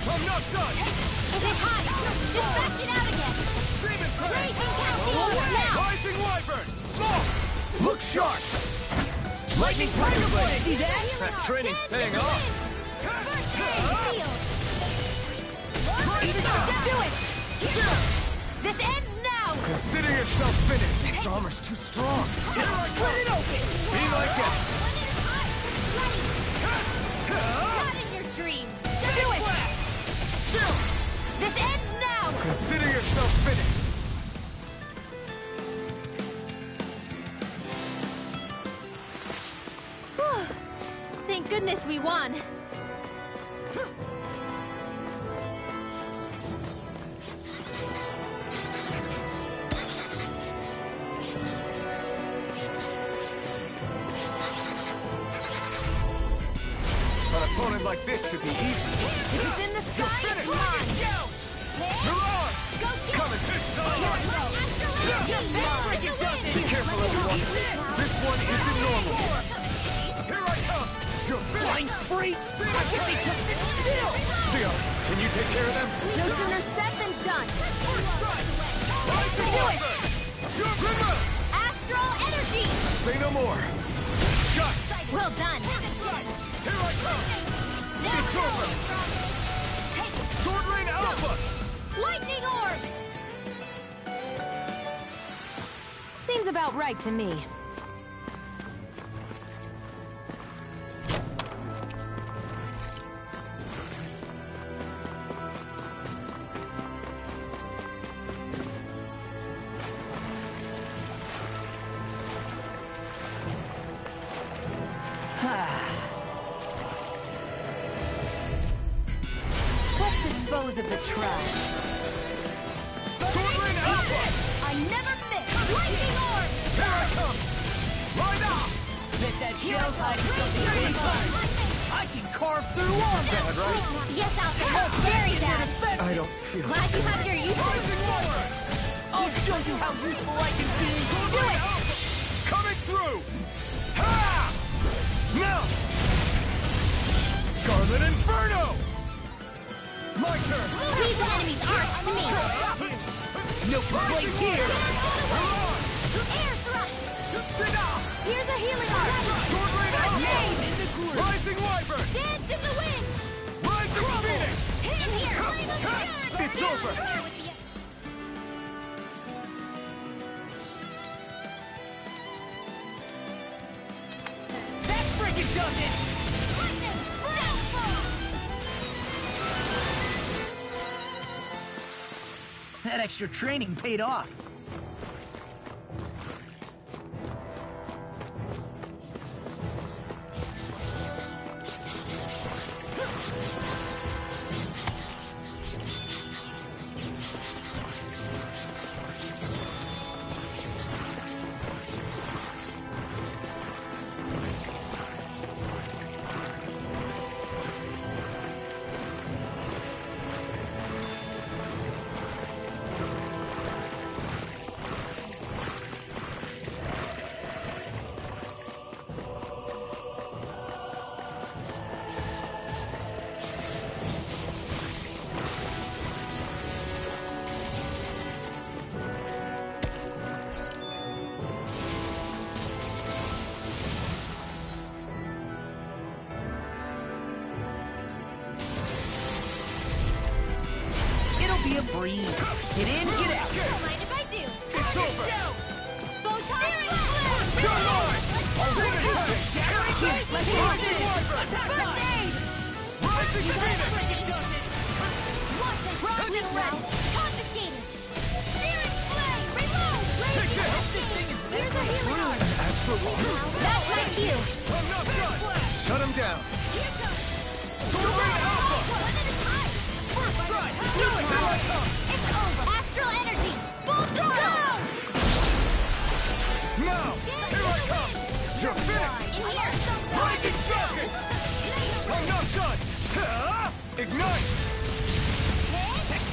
I'm not done! If it hides, just back it out again! Demon Prey! Raging Cascade now! Rising Wyvern! Look sharp! Lightning Tiger Blade! See that? That training's paying off! First aid sealed! Do it! This ends now! Consider yourself finished! Its armor's too strong! Here I come! Put it open! Be like it! Not in your dreams! Do it! This ends now! Consider yourself finished! Thank goodness we won! An opponent like this should be easy. If it's in the sky, it's mine! You're on! Go get Coming! Be Careful, everyone! This one isn't normal! Here I come! You're Flying freaks! Why can't they just sit still? Zio, can you take care of them? No sooner said than done! Rising Do it! Wyvern! You're good! Astral energy! Say no more! Shut! Well done! Here I come! It's over! Sword Rain Alpha! Lightning orb! Seems about right to me. Let's dispose of the trash. Sword Rain Alpha! I never miss! Lightning orb! Here I come! Right now! Bet that shell's hiding something big time. I can carve through armor! Bad, right? Yes, Alpha! Very bad! I don't feel... Glad you have your uses! Rising Wyvern! I'll show you how useful I can be! Do it! Coming through! Ha! Now! Scarlet Inferno! My turn! These enemies aren't to me! No complaints here! Air thrust! Here's a healing arm! Sword Rain Alpha! In the group! Rising Wyvern! Dance in the wind! Rising Phoenix! In here! It's over! That freaking does it! Lightning! That extra training paid off. Be a breeze. Get in, get out. Don't mind if I do! It's over! Photon You're mine! Let's do Rising this! Wyvern! First aid! Rising Phoenix! Watch and Frozen Realm! Confiscated! Searing Flame! Reload! Take this! Here's a healing arm! Astral Walker, That's like you! I'm not done! shut him down! Here comes! Sword Rain Alpha! One at a time! First strike! Do it! Here I come! It's over! Astral energy! Full throttle! Now! Here I come! You're finished! In here! Lightning Falcon! I'm not done! Ignite!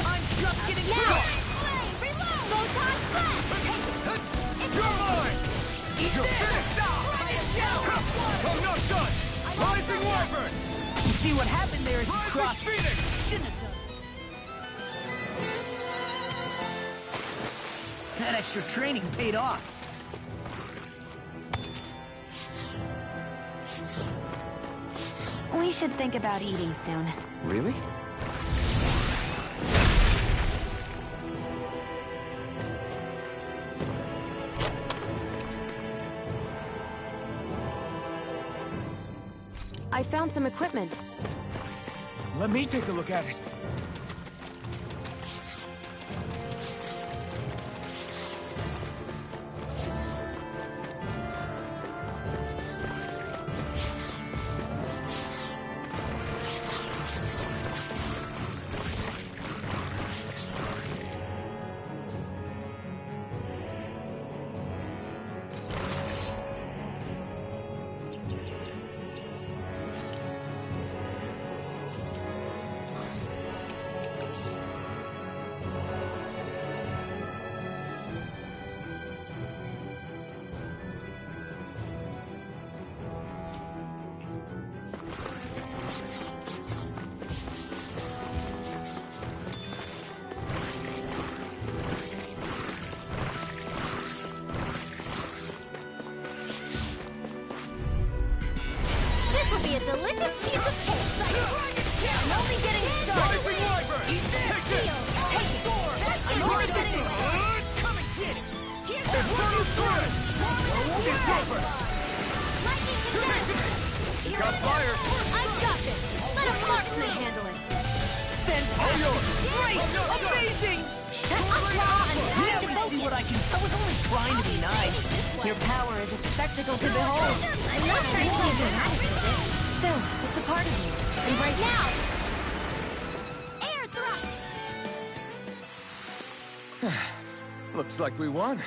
I'm just getting Now! started! Reload! Photon blast! You're mine! You're finished! I'm not done! Rising Wyvern! You see what happened there is you Rising crossed... Phoenix! Shouldn't have done it. That extra training paid off. We should think about eating soon. Really? I found some equipment. Let me take a look at it. This will be a delicious piece of cake! I'm only getting started! Rising Wyvern! Take this! I'm only getting started! Come and get it! Infernal Torrent! It's over! Lightning You got fire! I've got this! Let a marksman handle it! All yours! Great! I'm not done. Amazing! Shut up, Law! I'm trying to See focus! what I can... I was only trying to be nice. Your power is a spectacle to behold. I'm not trying to be dramatic with it! Still, it's a part of you. Embrace it. Now! Air thrust! Looks like we won.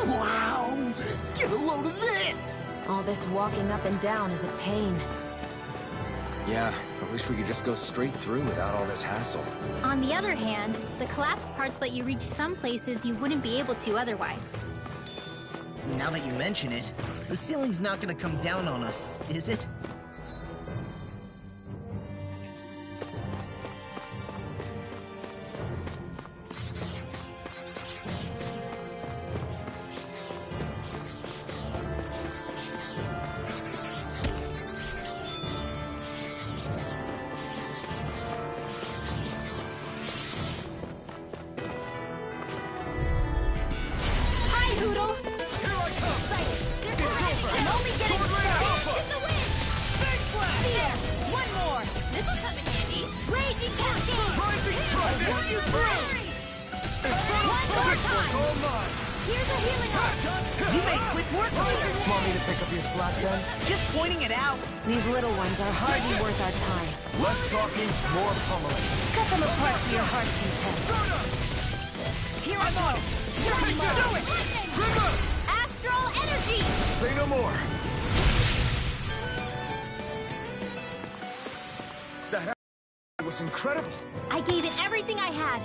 Wow! Get a load of this! All this walking up and down is a pain. Yeah, I wish we could just go straight through without all this hassle. On the other hand, the collapsed parts let you reach some places you wouldn't be able to otherwise. Now that you mention it, the ceiling's not gonna come down on us, is it? Hi, Hoodle! Here I come! They're over! I'm only getting started! In the wind! Big blast! Here! One more! This'll come in handy! Raging Cascade! Rising Trident! What you bring? One more time! All mine! Here's a healing arm! You made quick work of it! Want me to pick up your slack then? Just pointing it out. These little ones are hardly worth our time. Less talking, more pummeling. Cut them apart to your heart's content. Here I'm on it! Do it! River! Astral energy! Say no more. That was incredible. I gave it everything I had.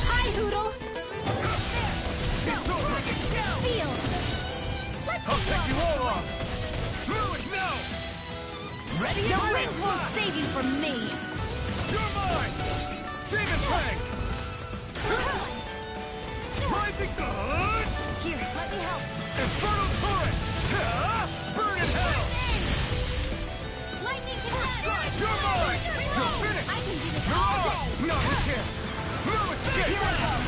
Hi, Hoodle! Feel! Let's I'll take you all on! Move it now! Ready? Your rings won't save you from me. You're mine! Demon Fang! Rising good! Here, let me help. Infernal Torrent! Burn in hell! Lightning Connect! You're mine! You're finished! I can do this You're all on! day! No, you can't! No escape! Here I come.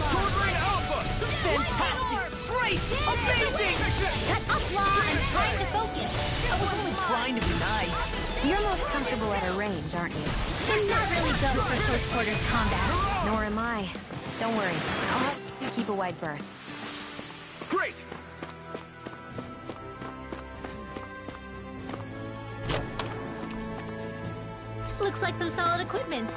Sword Rain Alpha! Fantastic! Great! Amazing! Shut up, Law! I'm trying to focus! I was only trying to be nice. You're most comfortable at a range, aren't you? I'm not really built for close quarters combat. Nor am I. Don't worry. I'll help you keep a wide berth. Great! Looks like some solid equipment.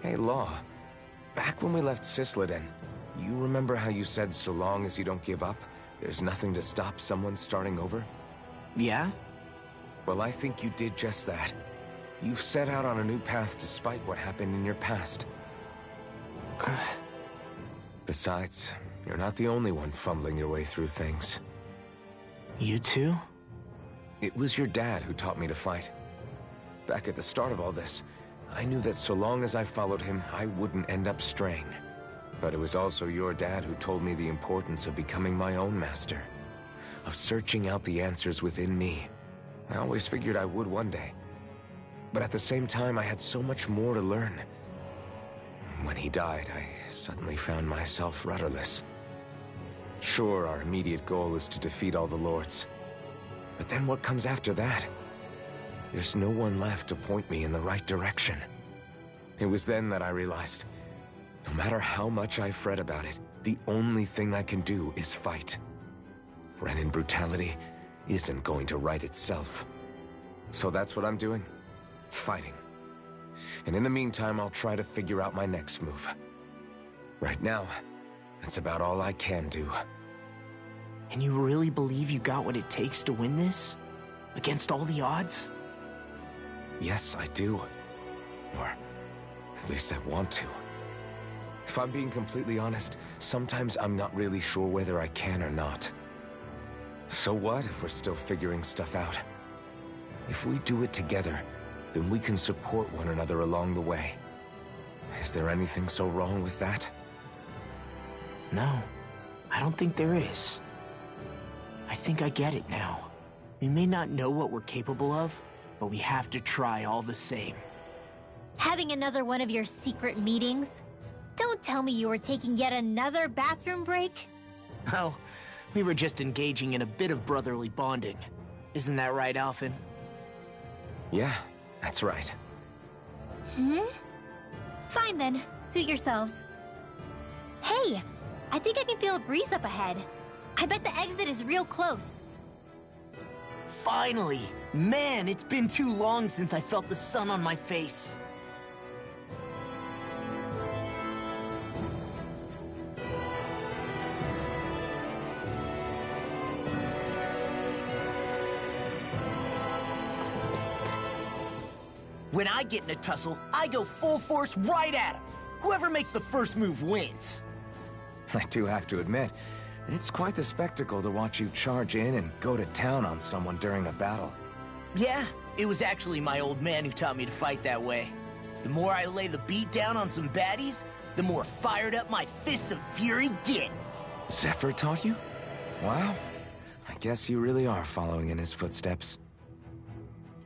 Hey, Law. Back when we left Cisleden, you remember how you said so long as you don't give up, there's nothing to stop someone starting over? Yeah? Well, I think you did just that. You've set out on a new path despite what happened in your past. Besides, you're not the only one fumbling your way through things. You too? It was your dad who taught me to fight. Back at the start of all this, I knew that so long as I followed him, I wouldn't end up straying. But it was also your dad who told me the importance of becoming my own master. Of searching out the answers within me. I always figured I would one day. But at the same time, I had so much more to learn. When he died, I suddenly found myself rudderless. Sure, our immediate goal is to defeat all the lords. But then what comes after that? There's no one left to point me in the right direction. It was then that I realized, no matter how much I fret about it, the only thing I can do is fight. Renin brutality isn't going to right itself. So that's what I'm doing. Fighting. And in the meantime, I'll try to figure out my next move. Right now, that's about all I can do. And you really believe you got what it takes to win this? Against all the odds? Yes, I do. Or at least I want to. If I'm being completely honest, sometimes I'm not really sure whether I can or not. So what if we're still figuring stuff out? If we do it together, then we can support one another along the way. Is there anything so wrong with that? No, I don't think there is. I think I get it now. We may not know what we're capable of, but we have to try all the same. Having another one of your secret meetings? Don't tell me you were taking yet another bathroom break? Oh, we were just engaging in a bit of brotherly bonding. Isn't that right, Alphen? Yeah, that's right. Fine then, suit yourselves. Hey, I think I can feel a breeze up ahead. I bet the exit is real close. Finally! Man, it's been too long since I felt the sun on my face. When I get in a tussle, I go full force right at him. Whoever makes the first move wins. I do have to admit, it's quite the spectacle to watch you charge in and go to town on someone during a battle. Yeah, it was actually my old man who taught me to fight that way. The more I lay the beat down on some baddies, the more fired up my fists of fury get. Zephyr taught you? Wow. I guess you really are following in his footsteps.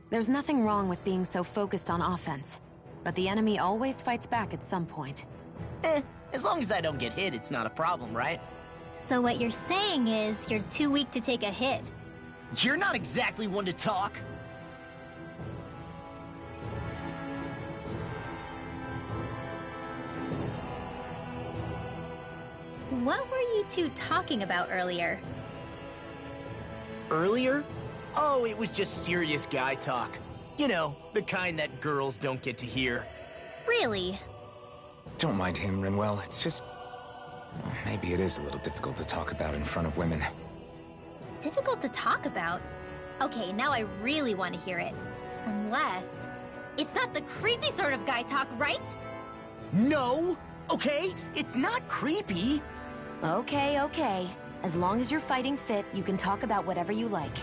There's nothing wrong with being so focused on offense, but the enemy always fights back at some point. As long as I don't get hit, it's not a problem, right? So what you're saying is you're too weak to take a hit. You're not exactly one to talk. What were you two talking about earlier? Earlier? Oh, it was just serious guy talk. You know, the kind that girls don't get to hear. Really? Don't mind him, Rinwell. It's just... well, maybe it is a little difficult to talk about in front of women. Difficult to talk about? Okay, now I really want to hear it. Unless... it's not the creepy sort of guy talk, right? No! Okay? It's not creepy! Okay, okay. As long as you're fighting fit, you can talk about whatever you like.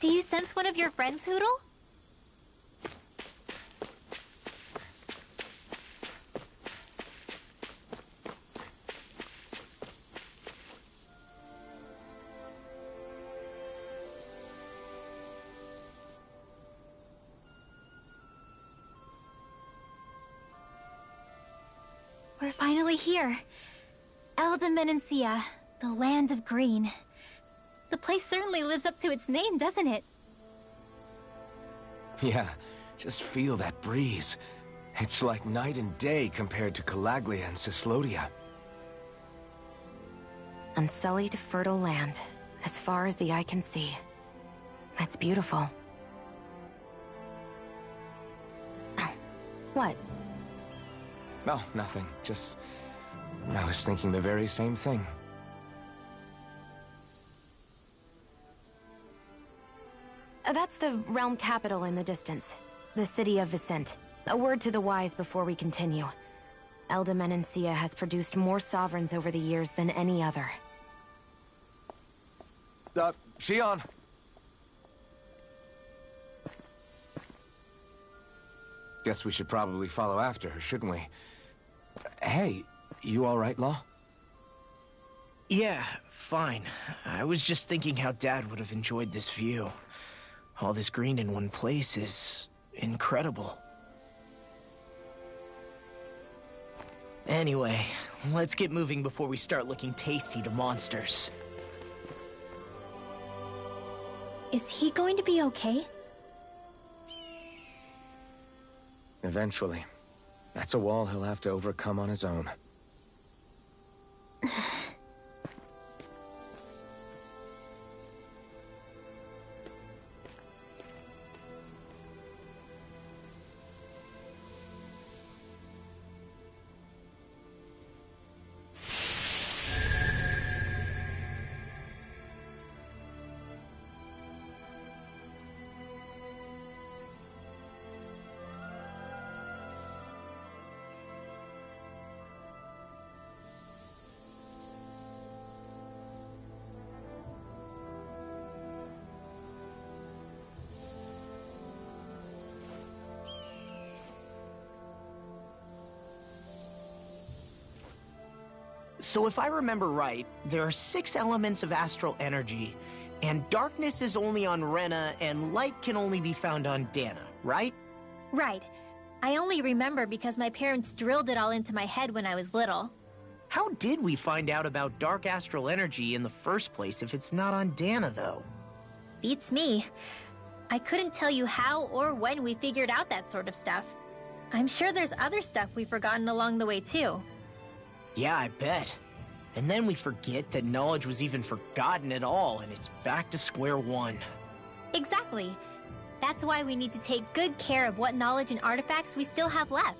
Do you sense one of your friends, Hootle? We're finally here. Elde Menancia, the land of green. The place certainly lives up to its name, doesn't it? Yeah, just feel that breeze. It's like night and day compared to Calaglia and Cyslodia. Unsullied, fertile land, as far as the eye can see. It's beautiful. Oh, what? Oh, nothing. Just... I was thinking the very same thing. That's the realm capital in the distance. The city of Vicent. A word to the wise before we continue. Elde Menancia has produced more sovereigns over the years than any other. Shionne! Guess we should probably follow after her, shouldn't we? Hey, you all right, Law? Yeah, fine. I was just thinking how Dad would have enjoyed this view. All this green in one place is... incredible. Anyway, let's get moving before we start looking tasty to monsters. Is he going to be okay? Eventually. That's a wall he'll have to overcome on his own. So if I remember right, there are 6 elements of astral energy, and darkness is only on Rena, and light can only be found on Dana, right? Right. I only remember because my parents drilled it all into my head when I was little. How did we find out about dark astral energy in the first place if it's not on Dana, though? Beats me. I couldn't tell you how or when we figured out that sort of stuff. I'm sure there's other stuff we've forgotten along the way, too. Yeah, I bet. And then we forget that knowledge was even forgotten at all, and it's back to square one. Exactly. That's why we need to take good care of what knowledge and artifacts we still have left.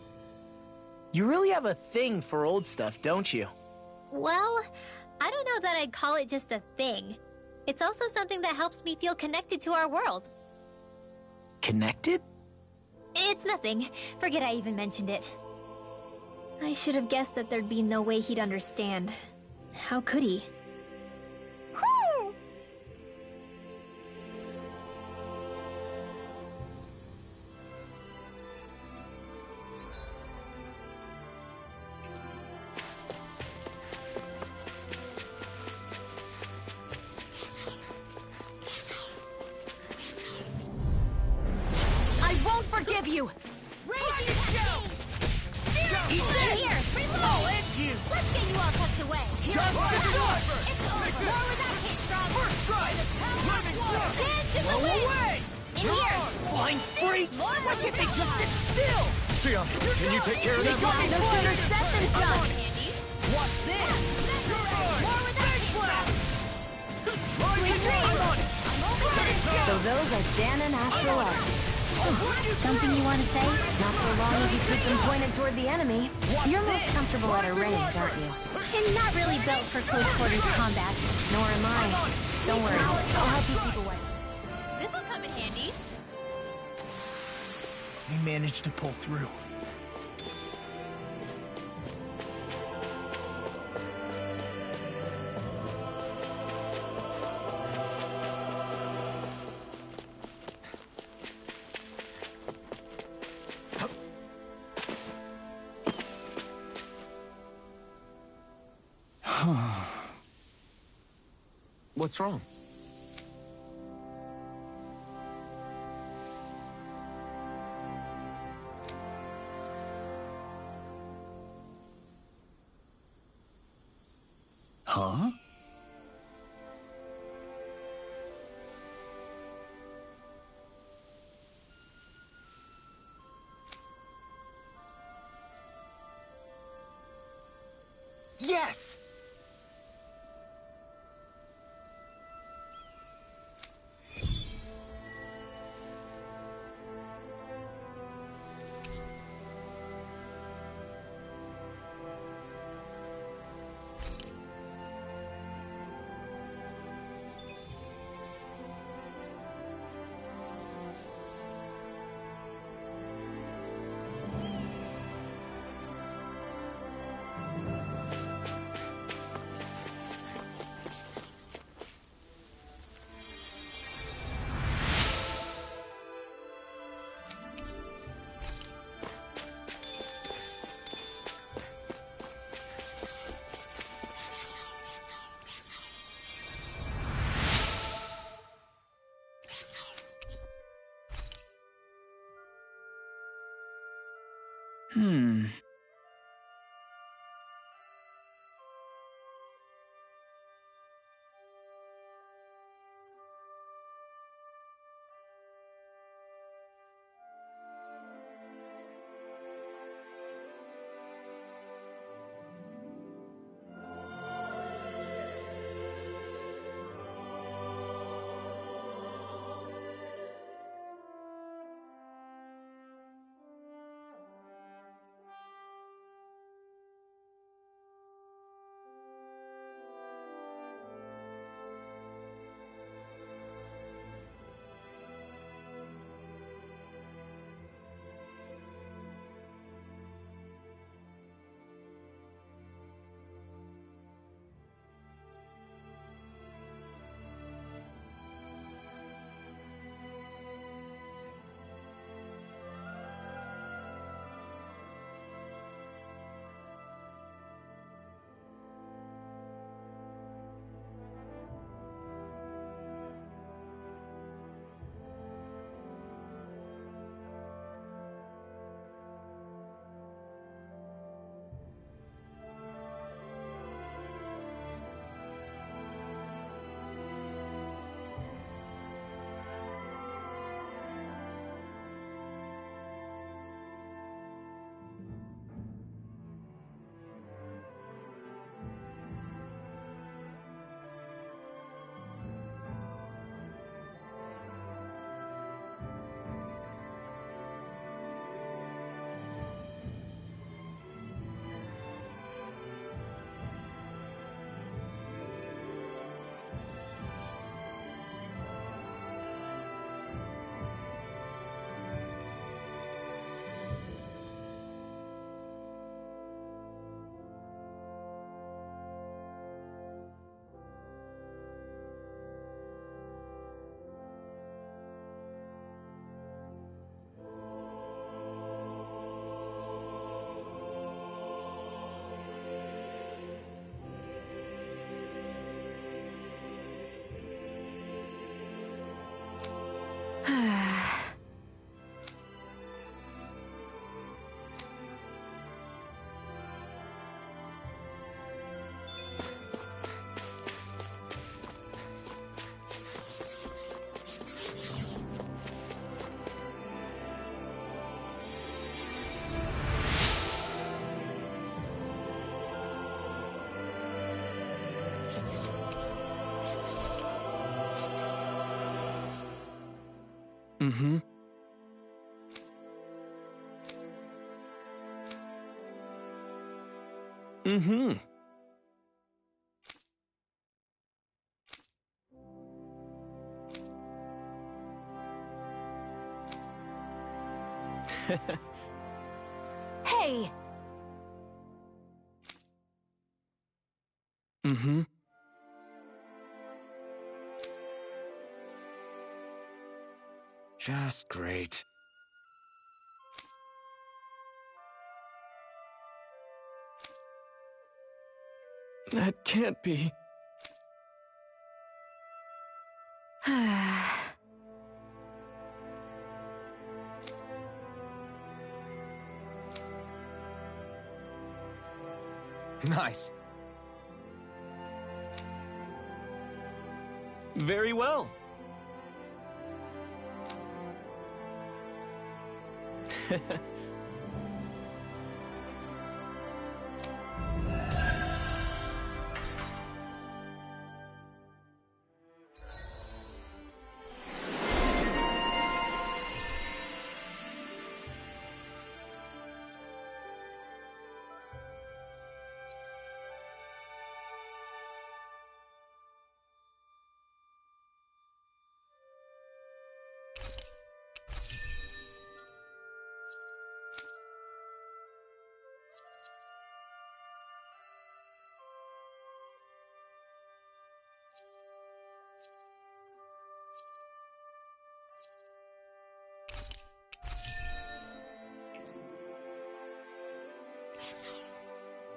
You really have a thing for old stuff, don't you? Well, I don't know that I'd call it just a thing. It's also something that helps me feel connected to our world. Connected? It's nothing. Forget I even mentioned it. I should have guessed that there'd be no way he'd understand. How could he? forgive you! Here! Reload! I'll end you! Let's get you all tucked away! Just It's the door! over! More without hit, Strong! First strike! Living thrust! Hands in the Blow wind! away! In here! Flying freaks! Why can't they just sit still? Sion, can you take care of them? No sooner said than done! Watch this! More without hit, Strong! I'm on it! So those are Dan and Astral Arts. Something you want to say? Not so long as you keep them pointed toward the enemy. You're most comfortable at a range, aren't you? I'm not really built for close quarters combat. Nor am I. Don't worry, I'll help you keep away. This'll come in handy. We managed to pull through. What's wrong? Huh? Yes! Mm-hmm. Mm-hmm. Hey! Mm-hmm. Just great. That can't be. Nice. Very well.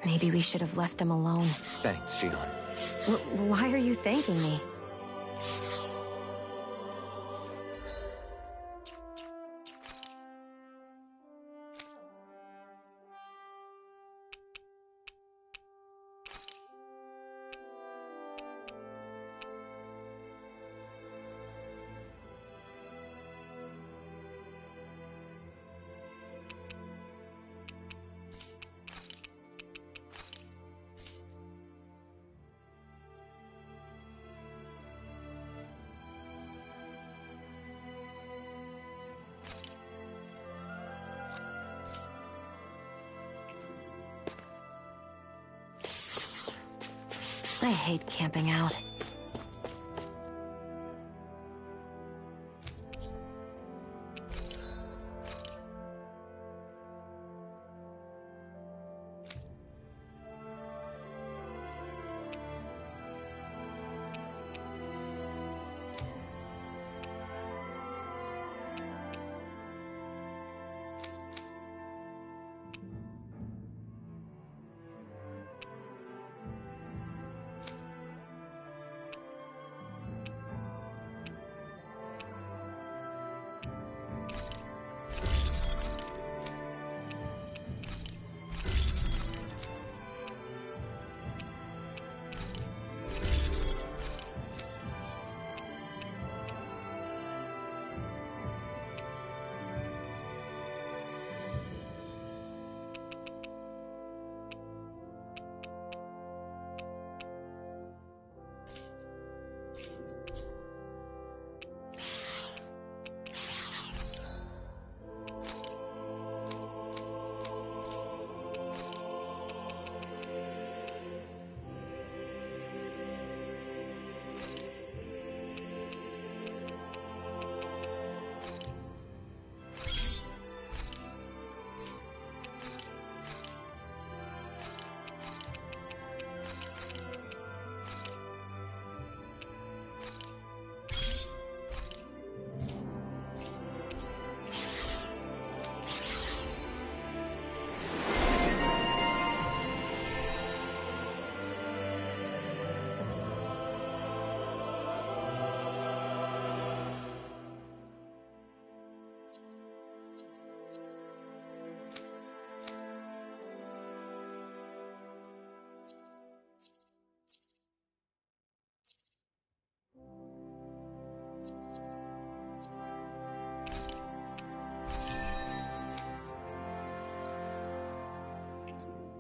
Maybe we should have left them alone. Thanks, Shion. Why are you thanking me? I hate camping out.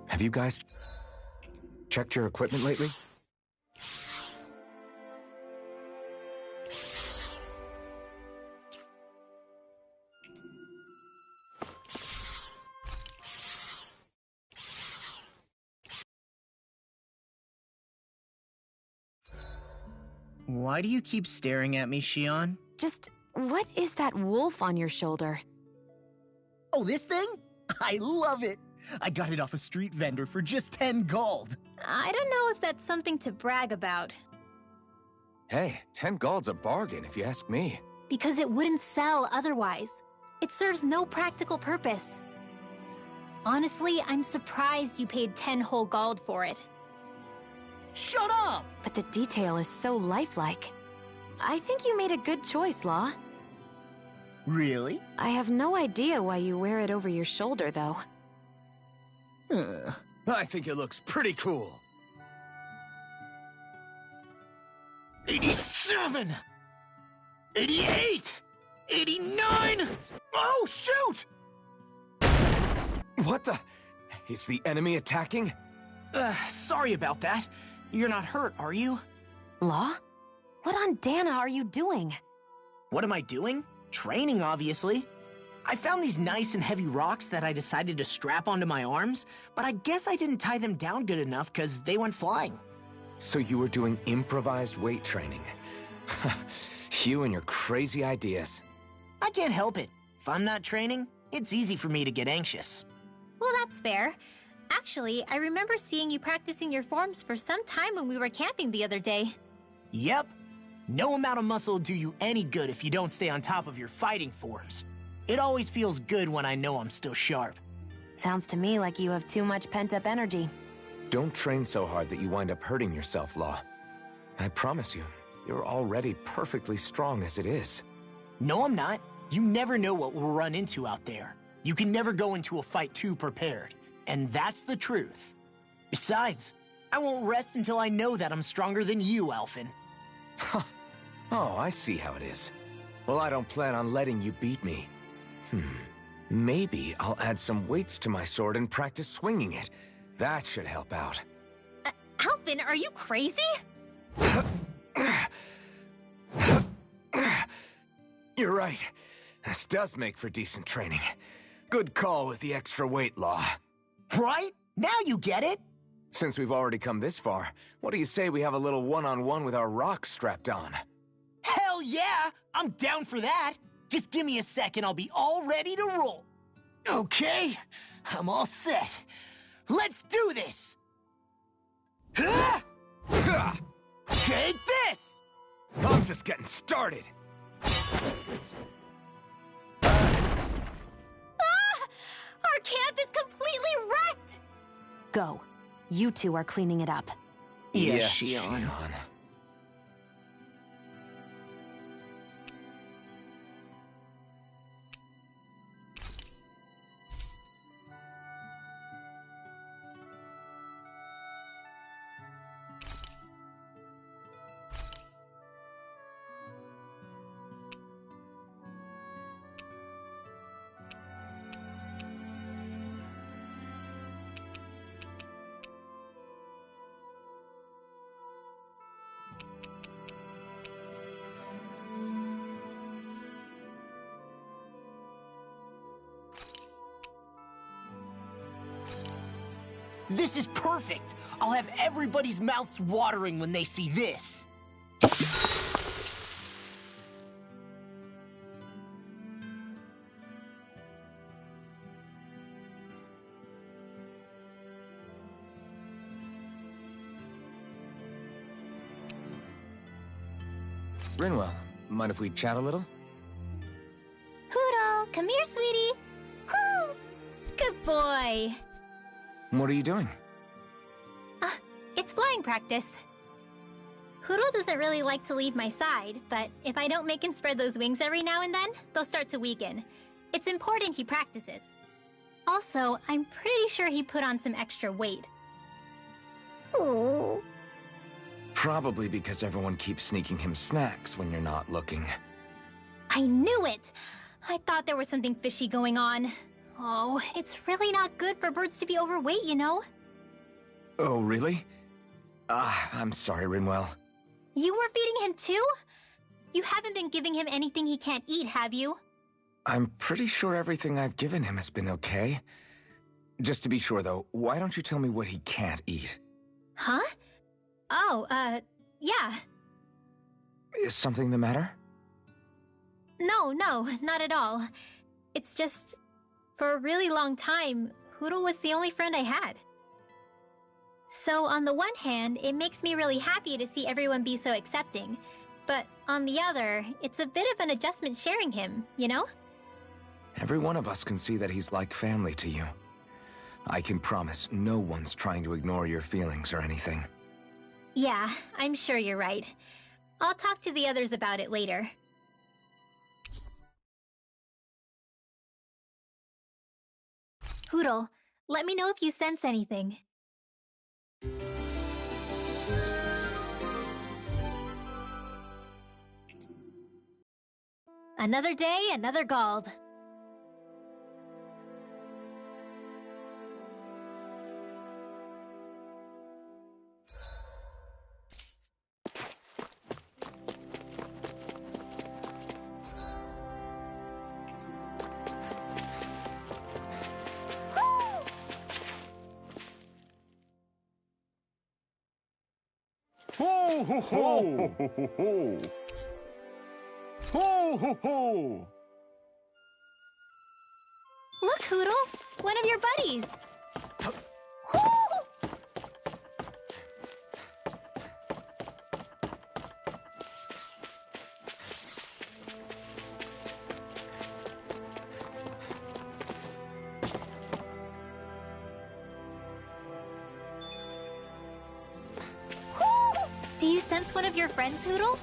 Have you guys checked your equipment lately? Why do you keep staring at me, Xion? Just, what is that wolf on your shoulder? Oh, this thing? I love it! I got it off a street vendor for just 10 gold. I don't know if that's something to brag about. Hey, 10 gold's a bargain if you ask me. Because it wouldn't sell otherwise. It serves no practical purpose. Honestly, I'm surprised you paid 10 whole gold for it. Shut up! But the detail is so lifelike. I think you made a good choice, Law. Really? I have no idea why you wear it over your shoulder, though. I think it looks pretty cool. 87! 88! 89! Oh, shoot! What the? Is the enemy attacking? Sorry about that. You're not hurt, are you? Law? What on Dana are you doing? What am I doing? Training, obviously. I found these nice and heavy rocks that I decided to strap onto my arms, but I guess I didn't tie them down good enough because they went flying. So you were doing improvised weight training. You and your crazy ideas. I can't help it. If I'm not training, it's easy for me to get anxious. Well, that's fair. Actually, I remember seeing you practicing your forms for some time when we were camping the other day. Yep. No amount of muscle will do you any good if you don't stay on top of your fighting forms. It always feels good when I know I'm still sharp. Sounds to me like you have too much pent-up energy. Don't train so hard that you wind up hurting yourself, Law. I promise you, you're already perfectly strong as it is. No, I'm not. You never know what we'll run into out there. You can never go into a fight too prepared. And that's the truth. Besides, I won't rest until I know that I'm stronger than you, Alphen. Oh, I see how it is. Well, I don't plan on letting you beat me. Maybe I'll add some weights to my sword and practice swinging it. That should help out. Alphen, are you crazy? You're right. This does make for decent training. Good call with the extra weight, Law. Right? Now you get it? Since we've already come this far, what do you say we have a little one-on-one with our rocks strapped on? Hell yeah! I'm down for that! Just give me a sec and I'll be all ready to roll. Okay, I'm all set. Let's do this! Take this! I'm just getting started. Our camp is completely wrecked! Go. You two are cleaning it up. Yes, Xion. This is perfect! I'll have everybody's mouths watering when they see this. Rinwell, mind if we chat a little? Huro, come here, sweetie. Woo! Good boy. What are you doing? It's flying practice. Huro doesn't really like to leave my side, but if I don't make him spread those wings every now and then, they'll start to weaken. It's important he practices. Also, I'm pretty sure he put on some extra weight. Oh. Probably because everyone keeps sneaking him snacks when you're not looking. I knew it! I thought there was something fishy going on. Oh, it's really not good for birds to be overweight, you know? Oh, really? I'm sorry, Rinwell. You were feeding him too? You haven't been giving him anything he can't eat, have you? I'm pretty sure everything I've given him has been okay. Just to be sure, though, why don't you tell me what he can't eat? Huh? Oh, yeah. Is something the matter? No, not at all. It's just, for a really long time, Hootle was the only friend I had. So on the one hand, it makes me really happy to see everyone be so accepting. But on the other, it's a bit of an adjustment sharing him, you know? Every one of us can see that he's like family to you. I can promise no one's trying to ignore your feelings or anything. Yeah, I'm sure you're right. I'll talk to the others about it later. Hootle, let me know if you sense anything. Another day, another Gald. Ho ho ho! Ho ho ho! Ho ho ho! Look, Hootle! One of your buddies! Do you sense one of your friends, Hootle?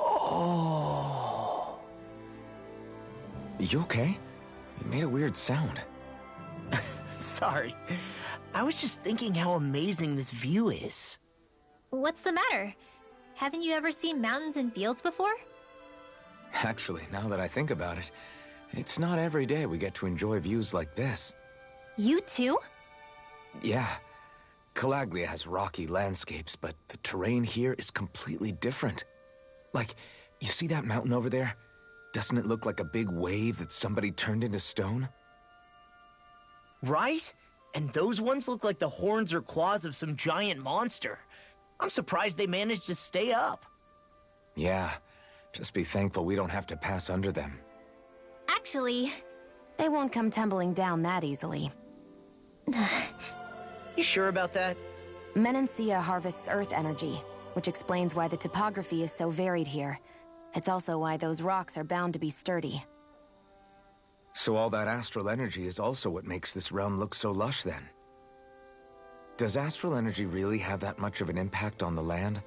Oh. You okay? You made a weird sound. Sorry. I was just thinking how amazing this view is. What's the matter? Haven't you ever seen mountains and fields before? Actually, now that I think about it, it's not every day we get to enjoy views like this. You too? Yeah. Calaglia has rocky landscapes, but the terrain here is completely different. Like, you see that mountain over there? Doesn't it look like a big wave that somebody turned into stone? Right? And those ones look like the horns or claws of some giant monster. I'm surprised they managed to stay up. Yeah. Just be thankful we don't have to pass under them. Actually, They won't come tumbling down that easily. You sure about that? Menancia harvests Earth energy, which explains why the topography is so varied here. It's also why those rocks are bound to be sturdy. So all that astral energy is also what makes this realm look so lush, then? Does astral energy really have that much of an impact on the land?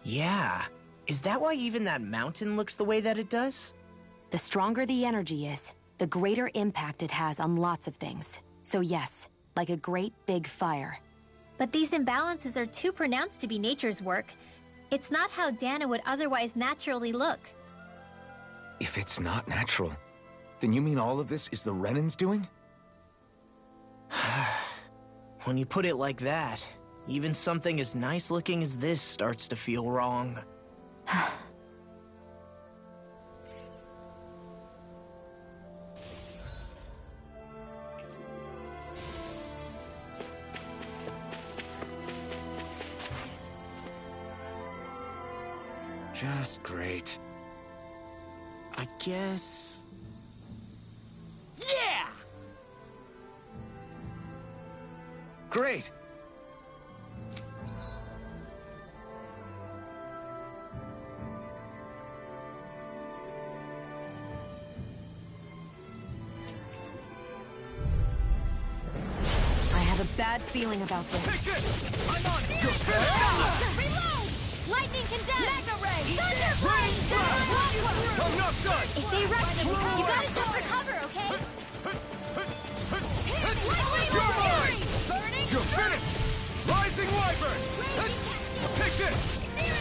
Yeah. Is that why even that mountain looks the way that it does? The stronger the energy is, the greater impact it has on lots of things. So yes, like a great big fire. but these imbalances are too pronounced to be nature's work. It's not how Dana would otherwise naturally look. If it's not natural, then you mean all of this is the Renans doing? When you put it like that, even something as nice looking as this starts to feel wrong. Just great. I guess... Yeah! Great! I have a bad feeling about this. Take it! I'm on! Reload! Lightning condemned! Mega Ray! Thunder Blade! I'm not done! If they rush you, you gotta jump for cover, okay? Lightning Fury! Burning! You're finished! Rising Wyvern! Take this!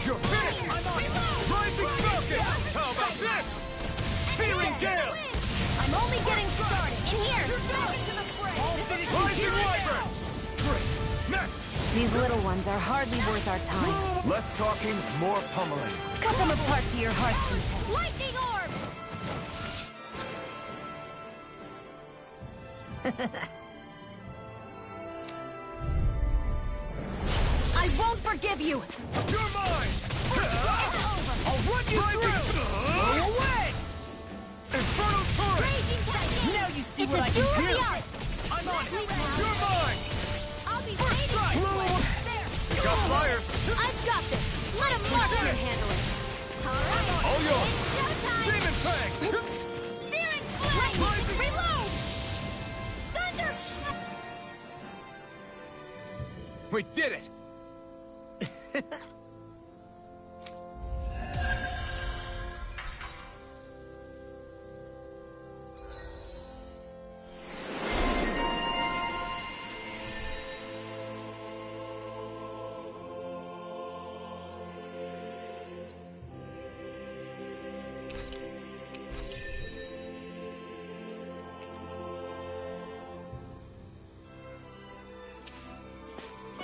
You're finished! I'm on! Rising Falcon! How about this? Searing Gale! I'm only getting started. In here! Rising Wyvern! Great! Next! These little ones are hardly worth our time. Less talking, more pummeling. Cut them apart to your heart's content. Lightning Orb! I forgive you! You're mine! I'll run you through! Go away! Infernal Torrent! Now you see It's what a I can duel of do! the arts! I'm on it! You're mine! I'll be First waiting strike! for you! There! You got fires! I've got this! Let him mark did your it! handling! Alright! All yours! Showtime! Demon Fang! Searing Flame! Reload! Thunder! We did it!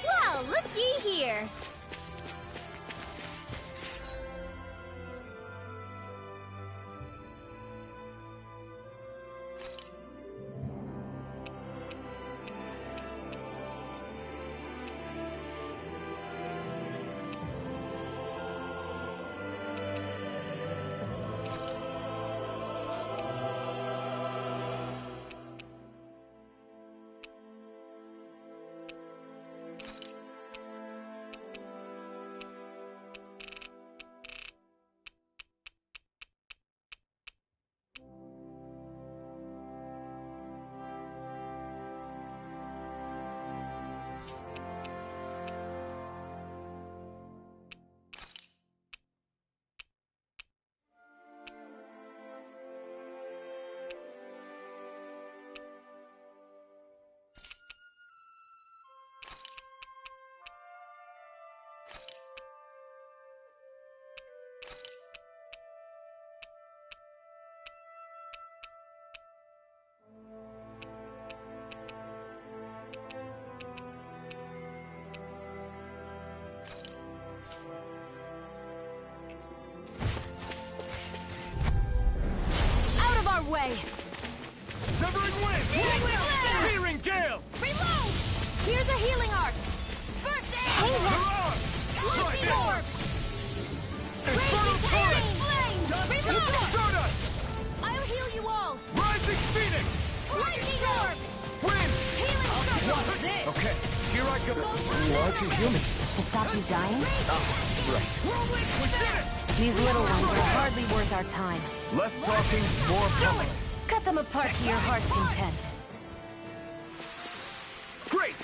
Well, looky here! Out of our way! Severing Wind! Searing Gale! Reload! Here's a healing arc! First aid! You're on! Try Lightning this! orb! Infernal Torrent! Flame! Reload! Stardust! I'll heal you all! Rising Phoenix! Lightning orb! Wind! Healing circle! Okay, here I go. Why'd you heal me? To stop you dying? Right. We did it! These little ones are hardly worth our time. Less talking, more pulling. Cut them apart to your heart's content. Great!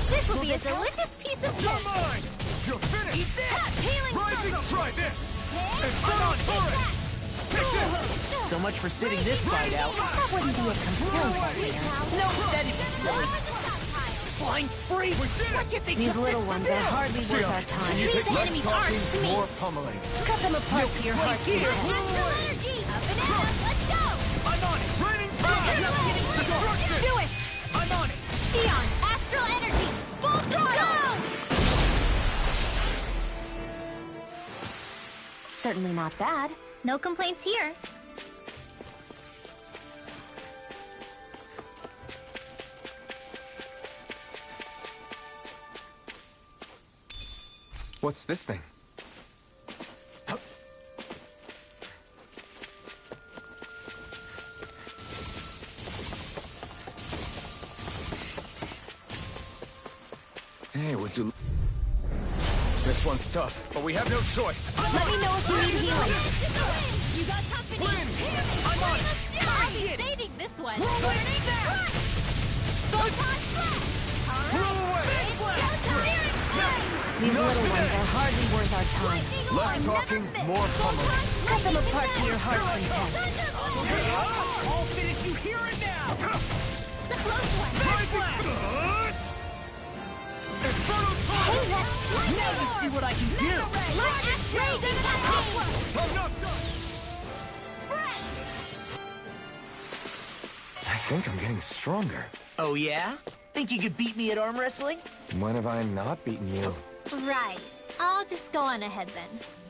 This will be a delicious piece of You're cake! mine! You're finished! Eat this! Healing Rising, circle! try this! Hey, Infernal Torrent! Take this! So much for sitting this fight out. That wouldn't be a complete failure. No, that'd be silly. Flying free! Why can't they These just little sit ones still? are hardly worth our time. These Less enemies aren't talking, sweet! more pummeling. Cut them apart to your heart's here. content. Astral energy! Up and out! Let's go! I'm on it! Raining Fire! Destruction! Do it! I'm on it! Xion! Astral energy! Full throttle! Certainly not bad. No complaints here. What's this thing? Hey, would you... This one's tough, but we have no choice. Let me know if you need healing. You got company! I'm on it! I'll be saving this one! Whirlwind Run! Photon flash! Blow away! These little ones are hardly worth our time. Less talking, more pummeling. Cut them apart to your heart's content. I'll finish you here and now! The close one! Infernal Hey, Torrent! that's Now you see what I can do! Raging Cascade! I'm not done! I think I'm getting stronger. Oh yeah? Think you could beat me at arm wrestling? When have I not beaten you? Right. I'll just go on ahead then.